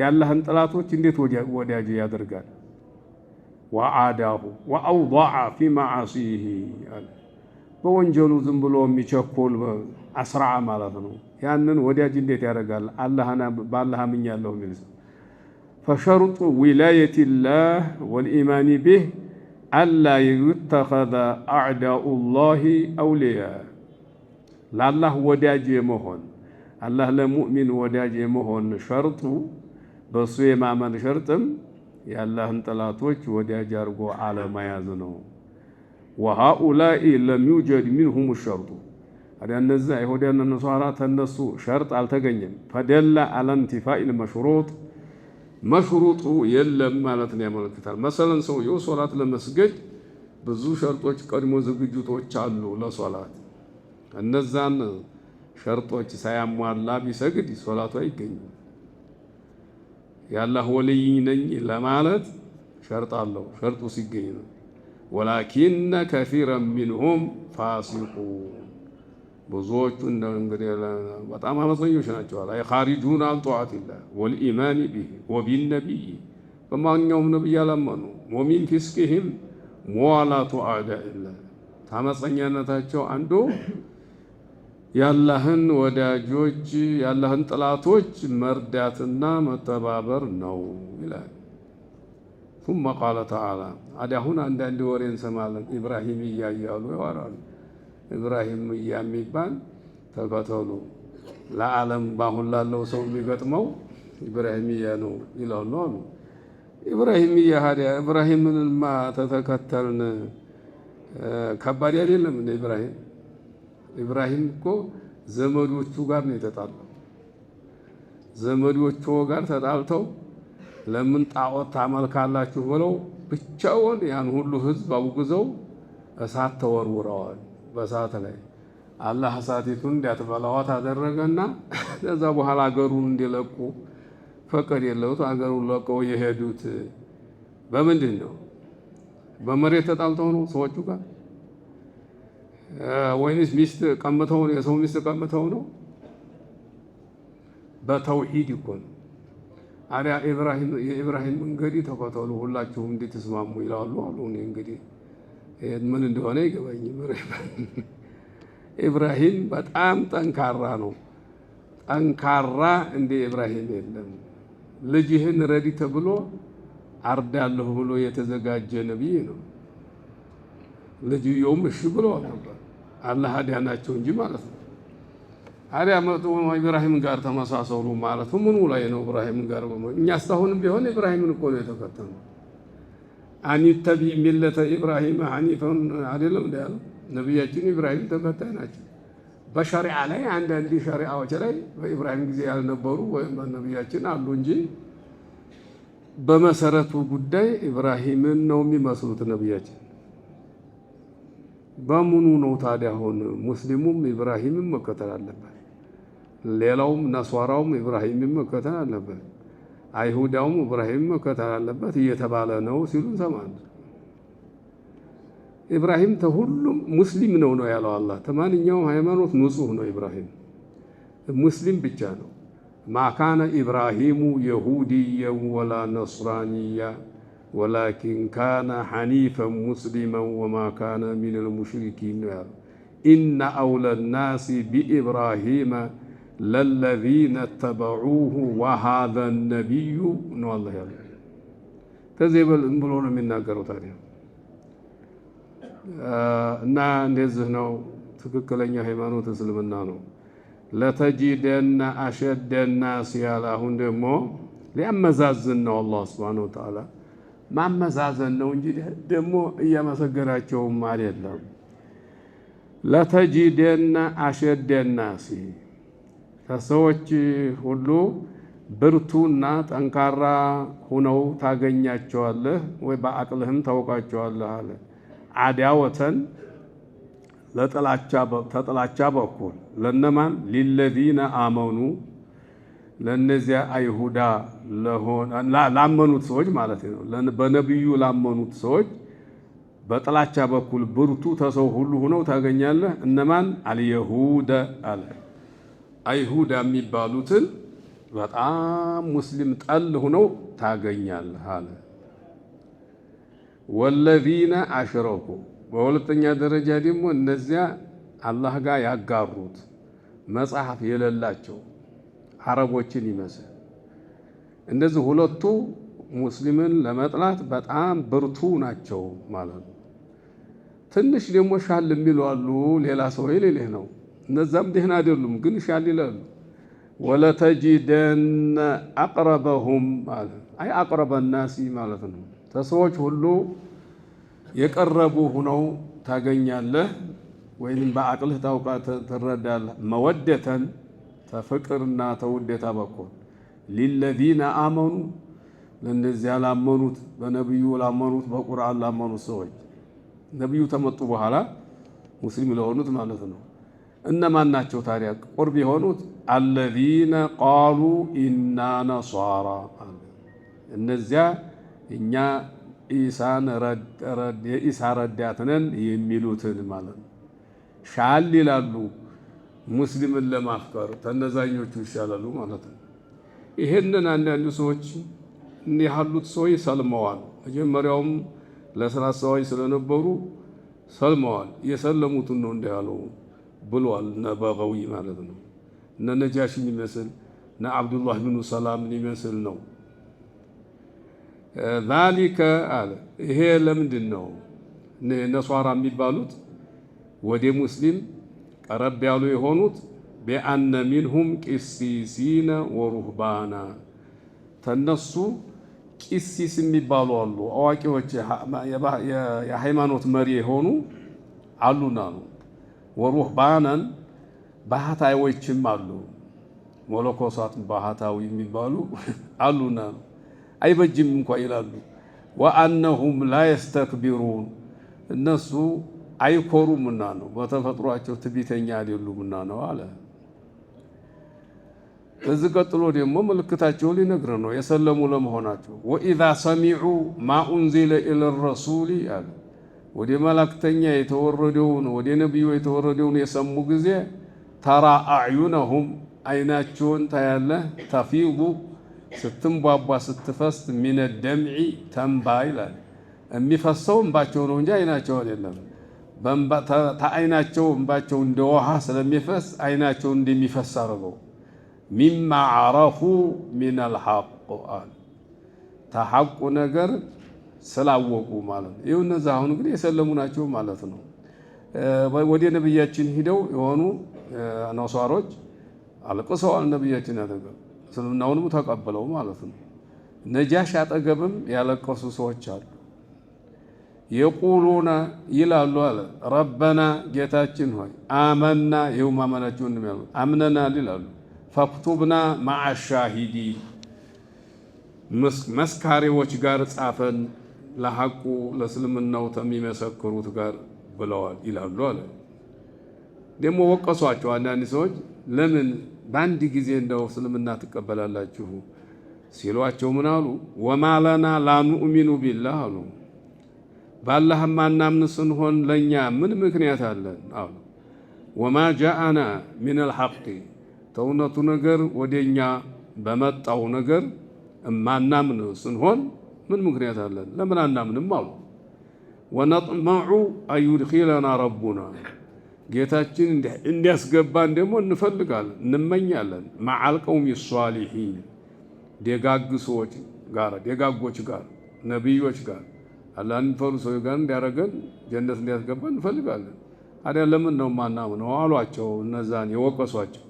ያላህን ጥላቶች እንዴት ወዳጅ ያደርጋል? وعاداه وأوضع في معاصيه በወንጀሉ ዝም ብሎ የሚቸኮል አስራዓ ማለት ነው። ያንን ወዳጅ እንዴት ያደርጋል? አላህና ባላህ አምኛለሁ የሚል فشرط ولاية الله والإيمان به ألا يتخذ أعداء الله أولياء لله وداج يمهون الله لمؤمن وداج يمهون شرط بصوي ما من شرطم يا الله انطلاتوች وداج አርጎ على ما يزنو وهؤلاء لم يوجد منهم الشرط هذا النزا يهودان النصارى ተነሱ شرط አልተገኘም فدل على انتفاء المشروط መሽሩጡ የለም ማለት ነው ያመለክታል። መሰለን ሰውየው ሶላት ለመስገድ ብዙ ሸርጦች ቀድሞ ዝግጅቶች አሉ ለሶላት። እነዛን ሸርጦች ሳያሟላ ቢሰግድ ሶላቱ አይገኝም። ያላህ ወልይ ነኝ ለማለት ሸርጥ አለው። ሸርጡ ሲገኝ ነው። ወላኪን ከሲራን ሚንሁም ፋሲቁን ብዙዎቹ እንግዲህ በጣም አመፀኞች ናቸው። አይ ኻሪጁን አን ጧዓቲላህ ወልኢማን ቢሂ ወቢነቢይ በማንኛውም ነብይ ያላመኑ ወሚን ፊስቅህም ሙዋላቱ አዕዳኢላህ ታመፀኛነታቸው አንዱ ያላህን ወዳጆች ያላህን ጥላቶች መርዳትና መተባበር ነው ይላል። ثم قال تعالى አዳሁን አንዳንድ ወሬ እንሰማለን። ኢብራሂም እያያሉ ያወራሉ። ኢብራሂም የሚባል ተከተሉ ለዓለም ባሁን ላለው ሰው የሚገጥመው ኢብራሂምያ ነው ይላሉ አሉ። ኢብራሂምያ ሀዲያ ኢብራሂምንማ ተተከተልን ከባድ አይደለም እንደ ኢብራሂም እኮ ዘመዶቹ ጋር ነው የተጣለው። ዘመዶቹ ጋር ተጣልተው ለምን ጣዖት ታመልካላችሁ ብለው ብቻውን ያን ሁሉ ህዝብ አውግዘው እሳት ተወርውረዋል። በእሳት ላይ አላህ እሳቲቱን እንዲያትበላዋት አደረገና ከዛ በኋላ አገሩን እንዲለቁ ፈቀደለት። አገሩን ለቀው የሄዱት በምንድን ነው? በመሬት ተጣልተው ነው ሰዎቹ ጋር ወይንስ ሚስት ቀምተው ነው? የሰው ሚስት ቀምተው ነው? በተውሂድ እኮ ነው። አሪያ የኢብራሂም እንግዲህ ተከተሉ ሁላችሁም እንድትስማሙ ይላሉ አሉ። እኔ እንግዲህ ምን እንደሆነ ይገባኝም። ኢብራሂም በጣም ጠንካራ ነው። ጠንካራ እንደ ኢብራሂም የለም። ልጅህን ረዲ ተብሎ አርዳለሁ ብሎ የተዘጋጀ ነብይ ነው። ልጅየውም እሺ ብለዋል ነበር። አላህ አዳናቸው እንጂ ማለት ነው። አዲያ መጡ ኢብራሂም ጋር ተመሳሰሉ ማለት ምኑ ላይ ነው? ኢብራሂም ጋር እኛ እስካሁንም ቢሆን ኢብራሂምን እኮ ነው የተከተልነው። አኒተቢ ሚለተ ኢብራሂም ሐኒፈን አይደለም እንደ ያለው ነቢያችን ኢብራሂም ተከታይ ናቸው። በሸሪዓ ላይ አንዳንድ ሸሪዓዎች ላይ በኢብራሂም ጊዜ ያልነበሩ ወይም በነቢያችን አሉ እንጂ በመሰረቱ ጉዳይ ኢብራሂምን ነው የሚመስሉት ነቢያችን። በምኑ ነው ታዲያ አሁን ሙስሊሙም ኢብራሂምን መከተል አለበት፣ ሌላውም ነሷራውም ኢብራሂምን መከተል አለበት፣ አይሁዳውም ኢብራሂምን መከተል አለበት እየተባለ ነው ሲሉ እንሰማለን። ኢብራሂም ተሁሉም ሙስሊም ነው ያለው አላህ። ተማንኛውም ሃይማኖት ንጹህ ነው ኢብራሂም ሙስሊም ብቻ ነው። ማካነ ኢብራሂሙ የሁዲየን ወላ ነስራንያ ወላኪን ካነ ሐኒፈን ሙስሊመን ወማ ካነ ሚነል ሙሽሪኪን ነው ያለው። ኢነ አውለ ናሲ ቢኢብራሂመ ለለዚነ ተበዑሁ ወሃዘ ነቢዩ ነው አላህ ያለው። ከዚህ ብሎ ነው የሚናገረው ታዲያ እና እንደዚህ ነው ትክክለኛ ሃይማኖት እስልምና ነው። ለተጂደነ አሸደ ናስ ያለ አሁን ደግሞ ሊያመዛዝን ነው አላህ ሱብሓነሁ ወተዓላ ማመዛዘን ነው እንጂ ደግሞ እያመሰገናቸውም አይደለም። ለተጂደነ አሸደ ናስ ከሰዎች ሁሉ ብርቱና ጠንካራ ሆነው ታገኛቸዋለህ ወይ በአቅልህም ታውቃቸዋለህ አለ። አዳወተን ተጥላቻ በኩል ለነማን ሊለዚነ አመኑ ለነዚያ አይሁዳ ላመኑት ሰዎች ማለት ነው። በነቢዩ ላመኑት ሰዎች በጥላቻ በኩል ብርቱ ተሰው ሁሉ ሆነው ታገኛለህ። እነማን አልየሁደ አለ አይሁዳ የሚባሉትን በጣም ሙስሊም ጠል ሆነው ታገኛለህ አለ። ወለዚነ አሽረኩ በሁለተኛ ደረጃ ደግሞ እነዚያ አላህ ጋር ያጋሩት መጽሐፍ የሌላቸው አረቦችን ይመስል እንደዚህ ሁለቱ ሙስሊምን ለመጥላት በጣም ብርቱ ናቸው ማለት ነው። ትንሽ ደግሞ ሻል የሚሉ አሉ። ሌላ ሰው የሌለህ ነው። እነዛም ደህና አይደሉም፣ ግን ሻል ይላሉ። ወለተጂደነ አቅረበሁም ማለት አይ አቅረበ ናሲ ማለት ነው። ተሰዎች ሁሉ የቀረቡ ሁነው ታገኛለህ ወይም በአቅልህ ታውቃ ትረዳለህ። መወደተን ተፍቅርና ተውዴታ በኩል ሊለዚነ አመኑ ለእነዚያ ላመኑት በነቢዩ ላመኑት በቁርአን ላመኑት ሰዎች ነቢዩ ተመጡ በኋላ ሙስሊም ለሆኑት ማለት ነው። እነማን ናቸው ታዲያ ቁርብ የሆኑት? አለዚነ ቃሉ ኢና ነሷራ እነዚያ እኛ የኢሳ ረዳት ነን የሚሉትን ማለት ነው። ሻል ይላሉ ሙስሊምን ለማፍቀር ተነዛኞቹ ይሻላሉ ማለት ነው። ይሄንን አንዳንዱ ሰዎች እንዲህ ያሉት ሰዎች ሰልመዋል። መጀመሪያውም ለስላሳዎች ስለነበሩ ሰልመዋል። የሰለሙትን ነው እንዲህ ያለው ብሏል ነበገዊ ማለት ነው። እነ ነጃሽን ይመስል እነ አብዱላህ ብኑ ሰላምን ይመስል ነው። ዛሊከ አለ ይሄ ለምንድን ነው ነሷራ የሚባሉት ወደ ሙስሊም ቀረብ ያሉ የሆኑት? ቢአነ ሚንሁም ቂሲሲነ ወሩህባና ተነሱ ቂሲስ የሚባሉ አሉ፣ አዋቂዎች የሃይማኖት መሪ የሆኑ አሉና ነው። ወሩህባናን ባህታዊዎችም አሉ፣ ሞሎኮሳት ባህታዊ የሚባሉ አሉና ነው። አይበጅም እንኳ ይላሉ። ወአነሁም ላ የስተክቢሩን እነሱ አይኮሩምና ነው፣ በተፈጥሯቸው ትዕቢተኛ አይደሉምና ነው አለ። እዚህ ቀጥሎ ደግሞ ምልክታቸው ሊነግር ነው የሰለሙ ለመሆናቸው። ወኢዛ ሰሚዑ ማ ኡንዚለ ኢለ ረሱሊ አለ ወደ መላእክተኛ የተወረደውን ወደ ነቢዩ የተወረደውን የሰሙ ጊዜ ተራ አዕዩነሁም አይናቸውን ታያለህ ተፊዱ ስትንቧቧ ስትፈስ ሚነ ደምዒ ተንባ ይላል። የሚፈሰው እንባቸው ነው እንጂ አይናቸው አይደለም። አይናቸው እንባቸው እንደ ውሃ ስለሚፈስ አይናቸው እንደሚፈስ አድርገው ሚማ ዓረፉ ሚነል ሐቅ አለ ተሐቁ ነገር ስላወቁ ማለት ነው። ይኸው እነዛ አሁን እንግዲህ የሰለሙ ናቸው ማለት ነው። ወደ ነብያችን ሂደው የሆኑ ነሷሮች አልቅሰዋል። ነብያችን ያደረገው እስልምናውንም ተቀበለው ማለት ነው። ነጃሽ አጠገብም ያለቀሱ ሰዎች አሉ። የቁሉና ይላሉ አለ ረበና ጌታችን ሆይ አመና ይኸው ማመናቸውን እንደሚያሉ አምነናል ይላሉ። ፈክቱብና መዐ ሻሂዲን መስካሪዎች ጋር ጻፈን ለሐቁ ለእስልምናው ከሚመሰክሩት ጋር ብለዋል ይላሉ አለ። ደግሞ ወቀሷቸው አንዳንድ ሰዎች ለምን በአንድ ጊዜ እንደው እስልምና ትቀበላላችሁ ሲሏቸው ምን አሉ? ወማ ለና ላ ኑእሚኑ ቢላህ አሉ። በአላህ ማናምን ስንሆን ለእኛ ምን ምክንያት አለን አሉ። ወማ ጃአና ሚነል ሐቅ ተውነቱ ነገር ወደኛ በመጣው ነገር እማናምን ስንሆን ምን ምክንያት አለን? ለምን አናምንም አሉ። ወነጥመዑ አዩድኺለና ረቡና ጌታችን እንዲያስገባን ደግሞ እንፈልጋለን እንመኛለን። መዐል ቀውሚ ሷሊሒን ደጋግ ሰዎች ጋር ደጋጎች ጋር ነቢዮች ጋር አላህን የሚፈሩ ሰዎች ጋር እንዲያደርገን ጀነት እንዲያስገባን እንፈልጋለን። ታዲያ ለምን ነው ማናምነው አሏቸው እነዛን የወቀሷቸው።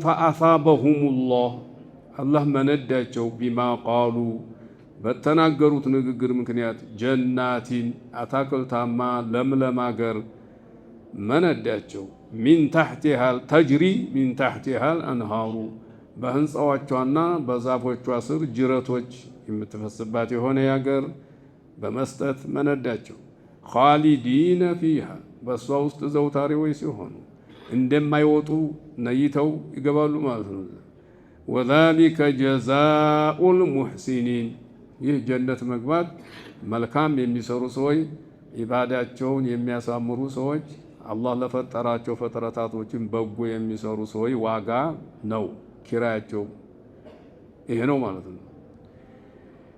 ፈአሳበሁሙላህ አላህ መነዳቸው ቢማ ቃሉ በተናገሩት ንግግር ምክንያት ጀናቲን አታክልታማ ለምለም አገር መነዳቸው። ሚን ታሕቲሃ ተጅሪ ሚን ታሕቲሃ አንሃሩ በህንፃዎቿና በዛፎቿ ስር ጅረቶች የምትፈስባት የሆነ ያገር በመስጠት መነዳቸው። ኻሊዲነ ፊሃ በእሷ ውስጥ ዘውታሪዎች ሲሆኑ እንደማይወጡ ነይተው ይገባሉ ማለት ነው። ወዛሊከ ጀዛኡል ሙሕሲኒን ይህ ጀነት መግባት መልካም የሚሰሩ ሰዎች ኢባዳቸውን የሚያሳምሩ ሰዎች አላህ ለፈጠራቸው ፍጥረታቶችን በጎ የሚሰሩ ሰዎች ዋጋ ነው። ኪራያቸው ይሄ ነው ማለት ነው።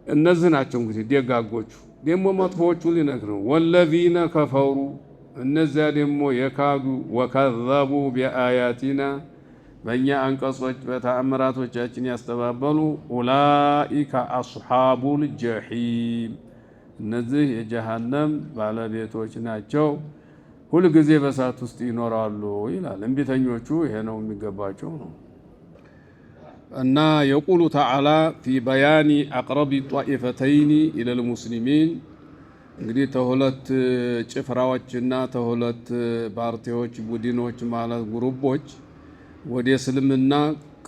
እነዚህ ናቸው እንግዲህ ደጋጎቹ። ደግሞ መጥፎዎቹ ሊነግር ነው። ወለዚነ ከፈሩ እነዚያ ደግሞ የካዱ ወከዘቡ ቢአያቲና በእኛ አንቀጾች በተአምራቶቻችን ያስተባበሉ ኡላኢከ አስሓቡል ጀሒም እነዚህ የጀሃነም ባለቤቶች ናቸው፣ ሁልጊዜ በእሳት ውስጥ ይኖራሉ ይላል። እምቢተኞቹ ይሄ ነው የሚገባቸው ነው። እና የቁሉ ተዓላ ፊ በያኒ አቅረቢ ጧኢፈተይኒ ኢለል ሙስሊሚን እንግዲህ ተሁለት ጭፍራዎችና ተሁለት ፓርቲዎች ቡድኖች ማለት ግሩቦች ወደ እስልምና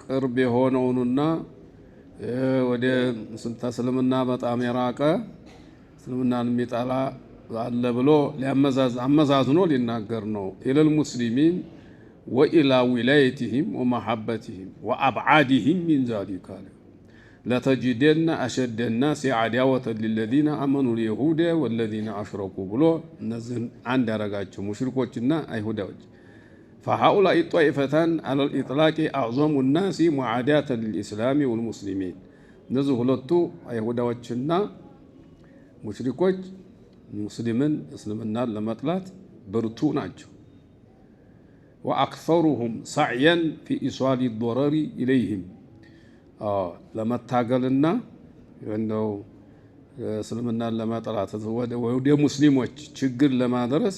ቅርብ የሆነውንና ወደ እስልምና በጣም የራቀ እስልምናን የሚጠላ አለ ብሎ አመዛዝኖ ሊናገር ነው። ኢለል ሙስሊሚን ወኢላ ዊላየትህም ወመሐበትህም ወአብዓድህም ሚን ዛሊከ ለተጅደነ አሸደ ናሲ ዓዳወተን ሊለዚነ አመኑ ልየሁደ ወለዚነ አሽረኩ ብሎ እነዚህን አንድ ያረጋቸው ሙሽሪኮችና አይሁዳዎች። ፈሃኡላኢ ጧኢፈታን ዐለል ኢጥላቅ አዕዘሙ ናሲ ሙዓዳተን ልልኢስላሚ ወልሙስሊሚን እነዚህ ሁለቱ አይሁዳዎችና ሙሽሪኮች ሙስሊምን እስልምናን ለመጥላት ብርቱ ናቸው። ወአክሰሩሁም ሰዕየን ፊ ኢሷሊ ዶረሪ ኢለይህም ለመታገልና እንደው እስልምናን ለመጥላት ወደ ሙስሊሞች ችግር ለማድረስ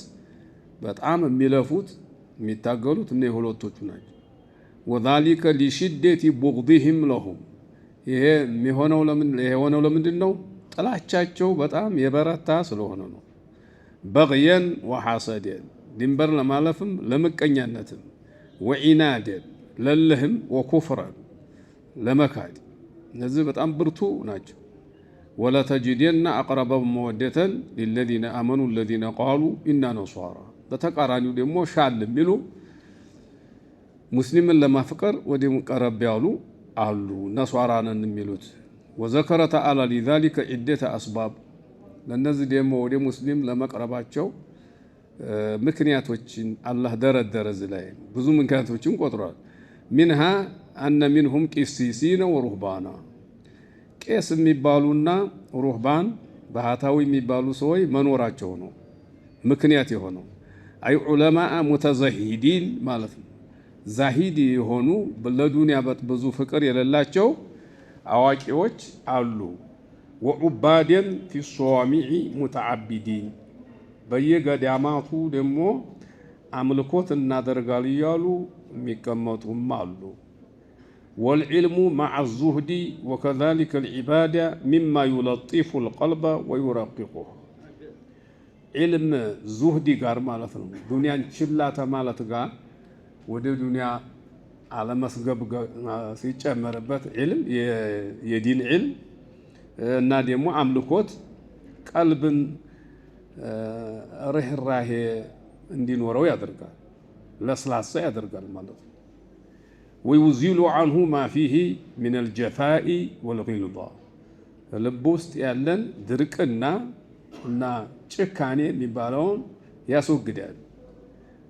በጣም የሚለፉት የሚታገሉት እነ ሁለቶቹ ናቸው። ወዛሊከ ሊሽደቲ ቡግዲህም ለሁም ይሄ የሆነው ለምንድን ነው? ጥላቻቸው በጣም የበረታ ስለሆነ ነው። በግየን ወሐሰደን ድንበር ለማለፍም ለምቀኛነትም፣ ወዒናደን ለልህም፣ ወኩፍረን ለመካድ እነዚህ በጣም ብርቱ ናቸው። ወለተጅደነ አቅረበሁም መወደተን ሊለዚነ አመኑ ለዚነ ቃሉ ኢና ነሷራ በተቃራኒው ደግሞ ሻል የሚሉ ሙስሊምን ለማፍቀር ወደ ቀረብ ያሉ አሉ ነሷራንን የሚሉት። ወዘከረ ተዓላ ሊዛሊከ ዒደተ አስባብ ለእነዚህ ደግሞ ወደ ሙስሊም ለመቅረባቸው ምክንያቶችን አላህ ደረደረ። እዚህ ላይ ብዙ ምክንያቶችን ቆጥሯል። ሚንሃ አነ ሚንሁም ቂሲሲነ ወሩህባና ቄስ የሚባሉና ሩህባን ባህታዊ የሚባሉ ሰዎች መኖራቸው ነው ምክንያት የሆነው። አይ ዑለማአ ሙተዘሂዲን ማለት ነው። ዛሂድ የሆኑ ለዱንያ ብዙ ፍቅር የሌላቸው አዋቂዎች አሉ። وعبادا في الصوامع متعبدين በየገዳማቱ ደግሞ አምልኮት እናደርጋለን እያሉ የሚቀመጡም አሉ። والعلم مع الزهد وكذلك العبادة مما يلطف القلب ويرققه علم زهد ጋር ማለት ነው ዱንያን ችላ ተማለት ጋር ወደ ዱንያ አለመስገብ ሲጨመርበት علم የዲን علم እና ደግሞ አምልኮት ቀልብን ርህራሄ እንዲኖረው ያደርጋል ለስላሳ ያደርጋል ማለት ነው። ويزيل عنه ما فيه من الجفاء والغلظة ልብ ውስጥ ያለን ድርቅና እና ጭካኔ የሚባለውን ያስወግዳል።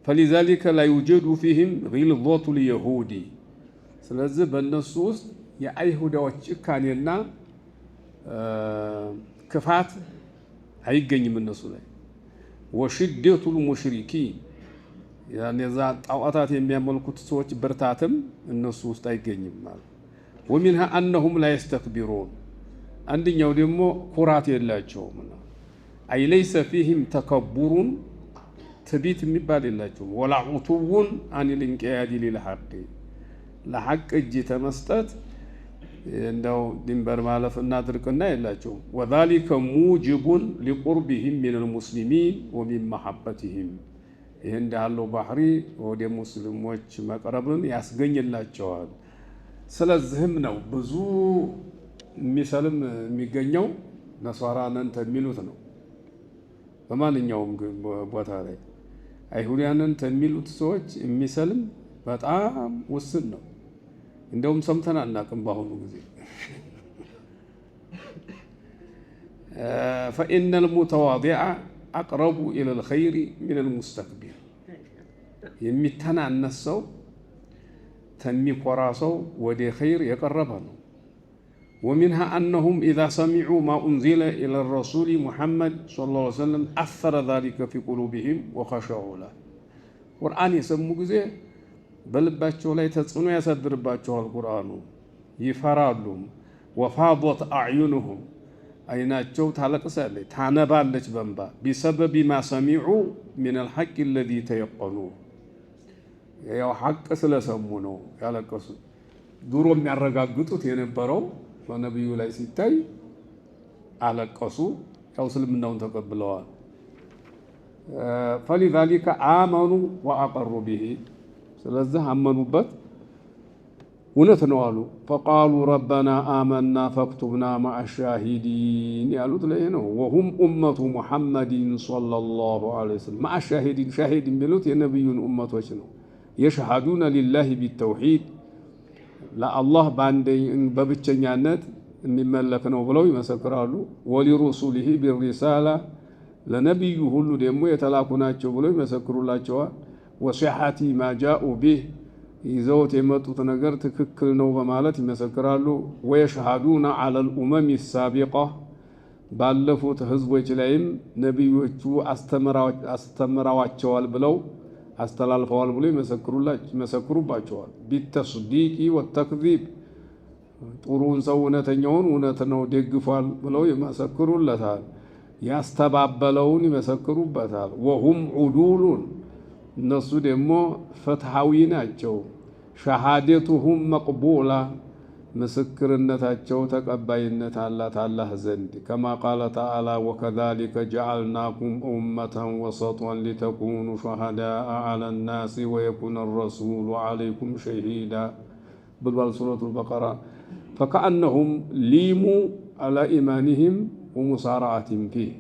فلذلك لا يوجد فيهم غلظة اليهود ስለዚህ በእነሱ ውስጥ የአይሁዳዎች ጭካኔና ክፋት አይገኝም እነሱ ላይ። وشدة المشركين يعني ذا ጣዖታት የሚያመልኩት ሰዎች ብርታትም እነሱ ውስጥ አይገኝም ማለት። ومنها أنهم لا يستكبرون አንደኛው ደግሞ ኩራት የላቸውም أي ليس فيهم تكبر ትዕቢት የሚባል የላቸውም ولا عتو عن الانقياد للحق ለሐቅ እጅ ተመስጠት እንደው ድንበር ማለፍ እና ድርቅና የላቸውም። وذلك موجب لقربهم من المسلمين ومن محبتهم ይሄ እንዳለው ባህሪ ወደ ሙስሊሞች መቅረብን ያስገኝላቸዋል። ስለዚህም ነው ብዙ የሚሰልም የሚገኘው ነሷራነን ተሚሉት ነው። በማንኛውም ቦታ ላይ አይሁዳንን ተሚሉት ሰዎች የሚሰልም በጣም ውስን ነው። እንደውም ሰምተን አናውቅም በአሁኑ ጊዜ። فإن المتواضع أقرب إلى الخير من المستكبر የሚተናነስ ሰው ተሚኮራ ሰው ወደ ኸይር የቀረበ ነው። ومنها أنهم إذا سمعوا ما أنزل إلى الرسول محمد صلى الله عليه وسلم أثر ذلك في قلوبهم وخشعوا له ቁርአን የሰሙ ጊዜ በልባቸው ላይ ተጽዕኖ ያሳድርባቸዋል። ቁርአኑ ይፈራሉ። وفاضت أعينهم አይናቸው ታለቅሳለች ታነባለች በእንባ بسبب ما سمعوا من الحق الذي تيقنوه ያው ሐቅ ስለሰሙ ነው ያለቀሱት። ድሮ የሚያረጋግጡት የነበረው በነብዩ ላይ ሲታይ አለቀሱ። ያው እስልምናውን ተቀብለዋል። فلذلك آمنوا وأقروا به ስለዚህ አመኑበት እውነት ነው አሉ። فقالوا ربنا آمنا فاكتبنا مع الشاهدين ያሉት ላይ ነው። وهم أمة محمد صلى الله عليه وسلم مع الشاهدين شاهد የሚሉት የነብዩን ኡመቶች ነው። يشهدون لله بالتوحيد لا الله በብቸኛነት የሚመለክ ነው ብለው ይመሰክራሉ። ولرسله بالرسالة ለነብዩ ሁሉ ደግሞ የተላኩ ናቸው ብለው ይመሰክሩላቸዋል። وصحة ما جاءوا به ይዘውት የመጡት ነገር ትክክል ነው በማለት ይመሰክራሉ። ويشهدون على الأمم السابقة ባለፉት ህዝቦች ላይም ነብዮቹ አስተምራዋቸዋል ብለው አስተላልፈዋል ብለው ይመሰክሩባቸዋል። بالتصديق والتكذيب ጥሩን ሰው እውነተኛውን እውነት ነው ደግፏል ብለው ይመሰክሩለታል። ያስተባበለውን ይመሰክሩበታል። وهم عدول እነሱ ደግሞ ፍትሃዊ ናቸው። ሸሃደቱሁም መቅቡላ ምስክርነታቸው ተቀባይነት አላት አላህ ዘንድ። ከማ ቃለ ተዓላ ወከዛሊከ ጀዐልናኩም ኡመተን ወሰጠን ሊተኩኑ ሹሀዳአ ዐለ ናሲ ወየኩነ ረሱሉ ዐለይኩም ሸሂዳ ብሏል ሱረቱል በቀራ። ፈከአነሁም ሊሙ ዐላ ኢማኒሂም ወሙሳረዐቲሂም ፊህ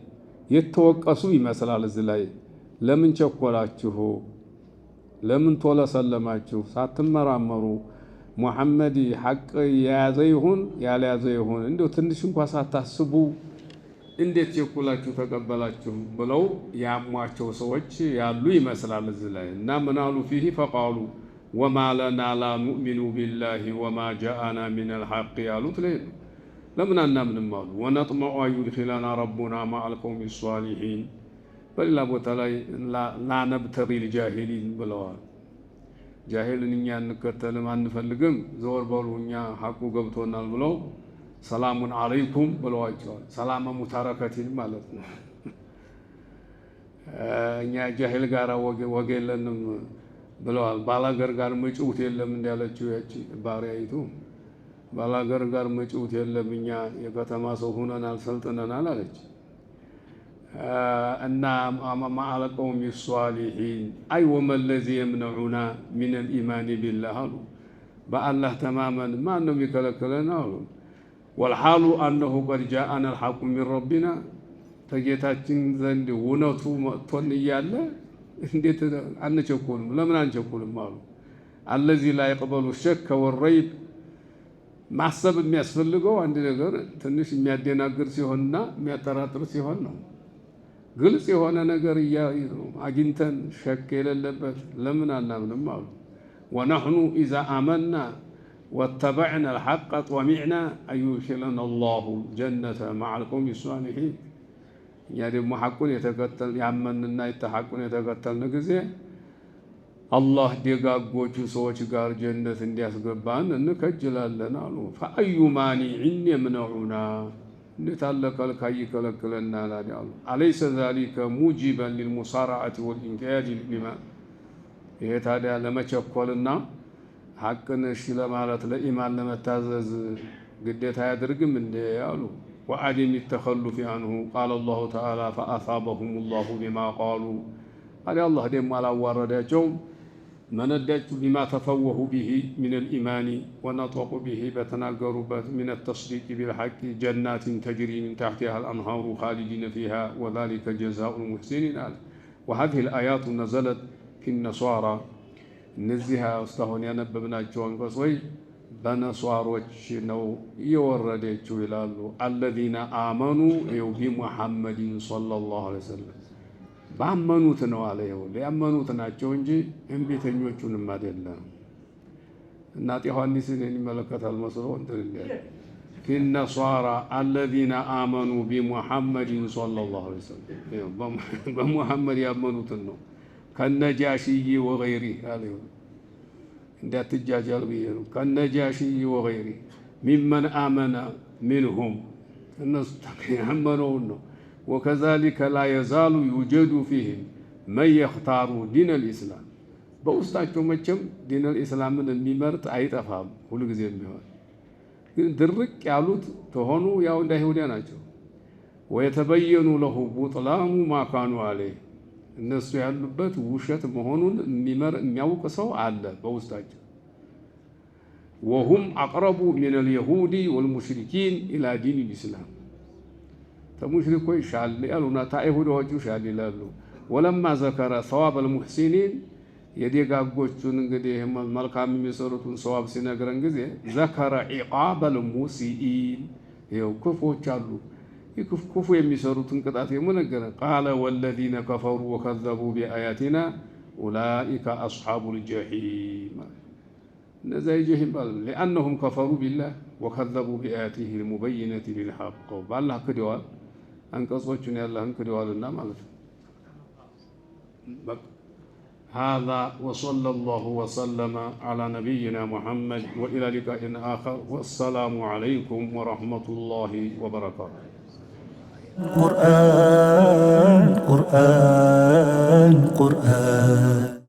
የተወቀሱ ይመስላል እዚህ ላይ። ለምን ቸኮላችሁ? ለምን ቶሎ ሰለማችሁ? ሳትመራመሩ ሙሐመድ ሐቅ የያዘ ይሁን ያልያዘ ይሁን እንደው ትንሽ እንኳን ሳታስቡ እንዴት ቸኮላችሁ ተቀበላችሁ ብለው ያሟቸው ሰዎች ያሉ ይመስላል እዚህ ላይ። እና ምን አሉ ፊህ ፈቃሉ ወማ ለና ላ ኑእሚኑ ቢላሂ ወማ ጃአና ሚነል ሐቅ ያሉት ላይ ለምን አናምንም አሉ። ወነጥመዑ አዩድኺለና ረቡና መዐል ቀውሚ ሷሊሒን በሌላ ቦታ ላይ ላነብተጊል ጃሂሊን ብለዋል። ጃሂልን እኛ እንከተልም አንፈልግም፣ ዘወር በሉ እኛ ሐቁ ገብቶናል ብለው ሰላሙን አለይኩም ብለዋቸዋል። ሰላም ሙታረከቲን ማለት ነው። እኛ ጃሂል ጋር ወግ የለንም ብለዋል። ባላገር ጋር መጭውት የለም እንዳለችው ያቺ ባሪያይቱ ባላገር ጋር መጭውት የለም እኛ የከተማ ሰው ሆነናል ሰልጥነናል አለች። እና ማዓለ ቀውሚ ሷሊሒን አይ ወመለዚ የምነዑና ሚን ልኢማን ቢላህ አሉ። በአላህ ተማመን ማን ነው የሚከለክለን አሉ። ወልሓሉ አነሁ ቀድ ጃአና ልሐቁ ሚን ረቢና ከጌታችን ዘንድ እውነቱ መጥቶን እያለ እንዴት አንቸኩልም? ለምን አንቸኩልም አሉ። አለዚ ላ የቅበሉ ሸከ ወረይብ ማሰብ የሚያስፈልገው አንድ ነገር ትንሽ የሚያደናግር ሲሆንና የሚያጠራጥር ሲሆን ነው። ግልጽ የሆነ ነገር አግኝተን ሸክ የሌለበት ለምን አናምንም አሉ። ወነሕኑ ኢዛ አመና ወተበዕና ልሐቀ ጠሚዕና አዩድኪለና አላሁ ጀነተ መዐል ቀውሚ ሷሊሒን። እኛ ደግሞ ሐቁን የተከተልን ያመንና ሐቁን የተከተልን ጊዜ አላህ ደጋጎቹ ሰዎች ጋር ጀነት እንዲያስገባን እንከጅላለን አሉ። ፈአዩ ማኒዕን የምነዑና እንዴት አለ ከልካይ ይከለክለናል አሉ። አለይሰ ዛሊከ ሙጂበን ሊልሙሳረዐቲ ወልኢንቂያድ ሊልኢማን። ይሄ ታዲያ ለመቸኮልና ሐቅን እሺ ለማለት ለኢማን ለመታዘዝ ግዴታ አያደርግም እንዴ አሉ። ወዐደም ተኸሉፊ አንሁ ቃለ አላሁ ተዓላ ፈአሳበሁም ላሁ ቢማ ቃሉ። ታዲያ አላህ ደግሞ አላዋረዳቸውም መነዳችሁ ቢማ ተፈወሁ ቢሂ ሚን ልኢማኒ ወነጠቁ ቢሂ በተናገሩበት ሚን ተስዲቅ ቢልሐቂ ጀናትን ተጅሪ ሚን ታሕቲሃ ልአንሃሩ ኻሊዲነ ፊሃ ወዛሊከ ጀዛኡ ልሙሕሲኒን አለ። ወሀዚህ ልአያቱ ነዘለት ፊ ነሷራ። እነዚህ እስካሁን ያነበብናቸው አንቀጾች በነሷሮች ነው እየወረደችው ይላሉ። አለዚነ አመኑ ቢሙሐመድን ሰለላሁ ዐለይሂ ወሰለም ባመኑት ነው አለ። ይኸውልህ ያመኑት ናቸው እንጂ እምቢተኞቹንም አይደለም። እና አፄ ዮሐንስን ይመለከታል መስሎ እንትን ይላል። ፊ ነሷራ አለዚነ አመኑ ቢሙሐመድን ሰለላሁ ዐለይሂ ወሰለም በሙሐመድ ያመኑትን ነው። ከነጃሽይ ወገይሪህ አለ። እንዳትጃጃል ብዬ ነው። ከነጃሽይ ወገይሪህ ሚመን አመነ ሚንሁም እነሱ ያመነውን ነው። ወከዛሊከ ላ የዛሉ ዩጀዱ ፊህም መን የኽታሩ ዲን ልእስላም። በውስጣቸው መቼም ዲን ልእስላምን የሚመርጥ አይጠፋም፣ ሁልጊዜ የሚሆን ግን ድርቅ ያሉት ከሆኑ ያው እንደ አይሁዳ ናቸው። ወየተበየኑ ለሁ ቡጥላኑ ማካኑ አለይህ። እነሱ ያሉበት ውሸት መሆኑን የሚያውቅ ሰው አለ በውስጣቸው። ወሁም አቅረቡ ሚን ልየሁዲ ወልሙሽሪኪን ኢላ ዲን ልእስላም። ተሙሽሪኮች ሻል ያሉና ታይሁዶቹ ሻል ይላሉ። ወለማ ዘከረ ሰዋብ አልሙሕሲኒን የደጋጎቹን እንግዲህ መልካም የሚሰሩትን ሰዋብ ሲነግረን ጊዜ ዘከረ ዒቃብ አልሙሲኢን። ይኸው ክፎች አሉ ክፉ የሚሰሩትን ቅጣት የሙነገረ ቃለ ወለዚነ ከፈሩ ወከዘቡ ቢአያቲና ኡላኢከ አስሓቡ ልጀሒም። እነዚያ የጀሒም ባል ሊአነሁም ከፈሩ ቢላህ ወከዘቡ ቢአያቲህ ልሙበይነቲ ሊልሐቅ። በአላህ ክደዋል፣ አንቀጾቹን ያላህን ክደዋልና ማለት ነው። هذا وصلى الله وسلم على نبينا محمد وإلى لقاء آخر والسلام عليكم ورحمة الله وبركاته. قرآن قرآن قرآن